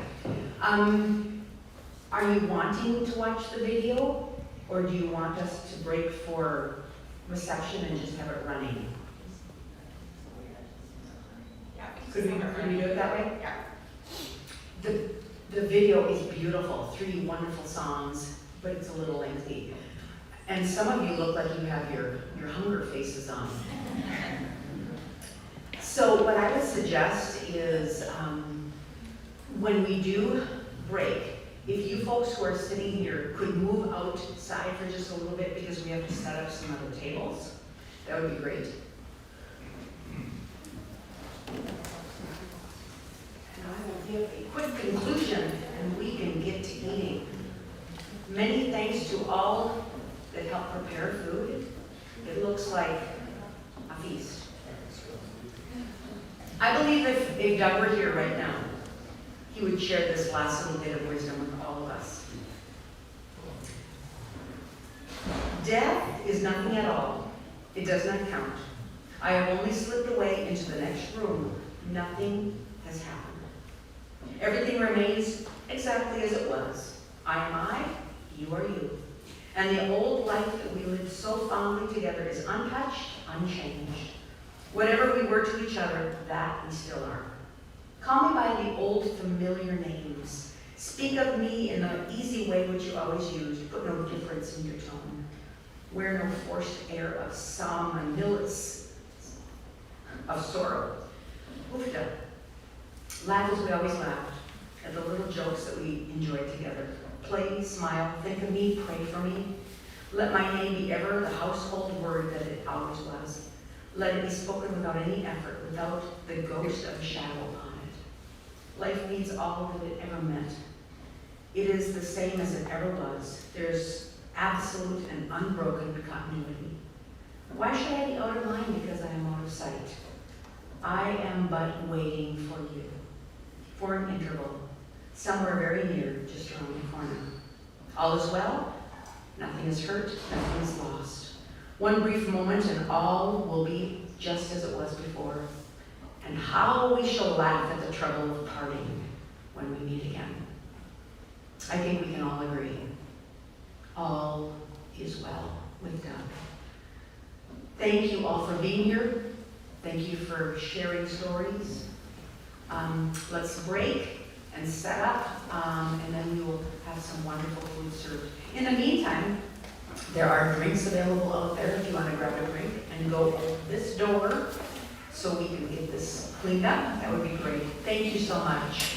Are you wanting to watch the video, or do you want us to break for reception and just have it running? Could we do it that way? Yeah. The video is beautiful, 3 wonderful songs, but it's a little lengthy. And some of you look like you have your hunger faces on. So what I would suggest is, when we do break, if you folks who are sitting here could move outside for just a little bit because we have to set up some other tables, that would be great. And I will give a quick conclusion and we can get to eating. Many thanks to all that helped prepare food. It looks like a feast. I believe if Doug were here right now, he would share this last little bit of wisdom with all of us. Death is nothing at all. It does not count. I have only slipped away into the next room. Nothing has happened. Everything remains exactly as it was. I am I, you are you. And the old life that we lived so fondly together is untouched, unchanged. Whatever we were to each other, that we still are. Call me by the old familiar names. Speak of me in the easy way which you always used. Put no difference in your tone. Wear no forced air of somnolence, of sorrow. Oofda. Laugh as we always laughed, at the little jokes that we enjoyed together. Play, smile, think of me, pray for me. Let my name be ever the household word that it always was. Let it be spoken without any effort, without the ghost of a shadow upon it. Life needs all that it ever meant. It is the same as it ever was. There's absolute and unbroken continuity. Why should I be out of mind because I am out of sight? I am but waiting for you, for an interval, somewhere very near, just around the corner. All is well, nothing is hurt, nothing is lost. One brief moment and all will be just as it was before. And how we shall laugh at the trouble of parting when we meet again. I think we can all agree. All is well with God. Thank you all for being here. Thank you for sharing stories. Let's break and set up, and then we will have some wonderful food served. In the meantime, there are drinks available out there if you want to grab a drink and go out this door so we can get this cleaned up. That would be great. Thank you so much.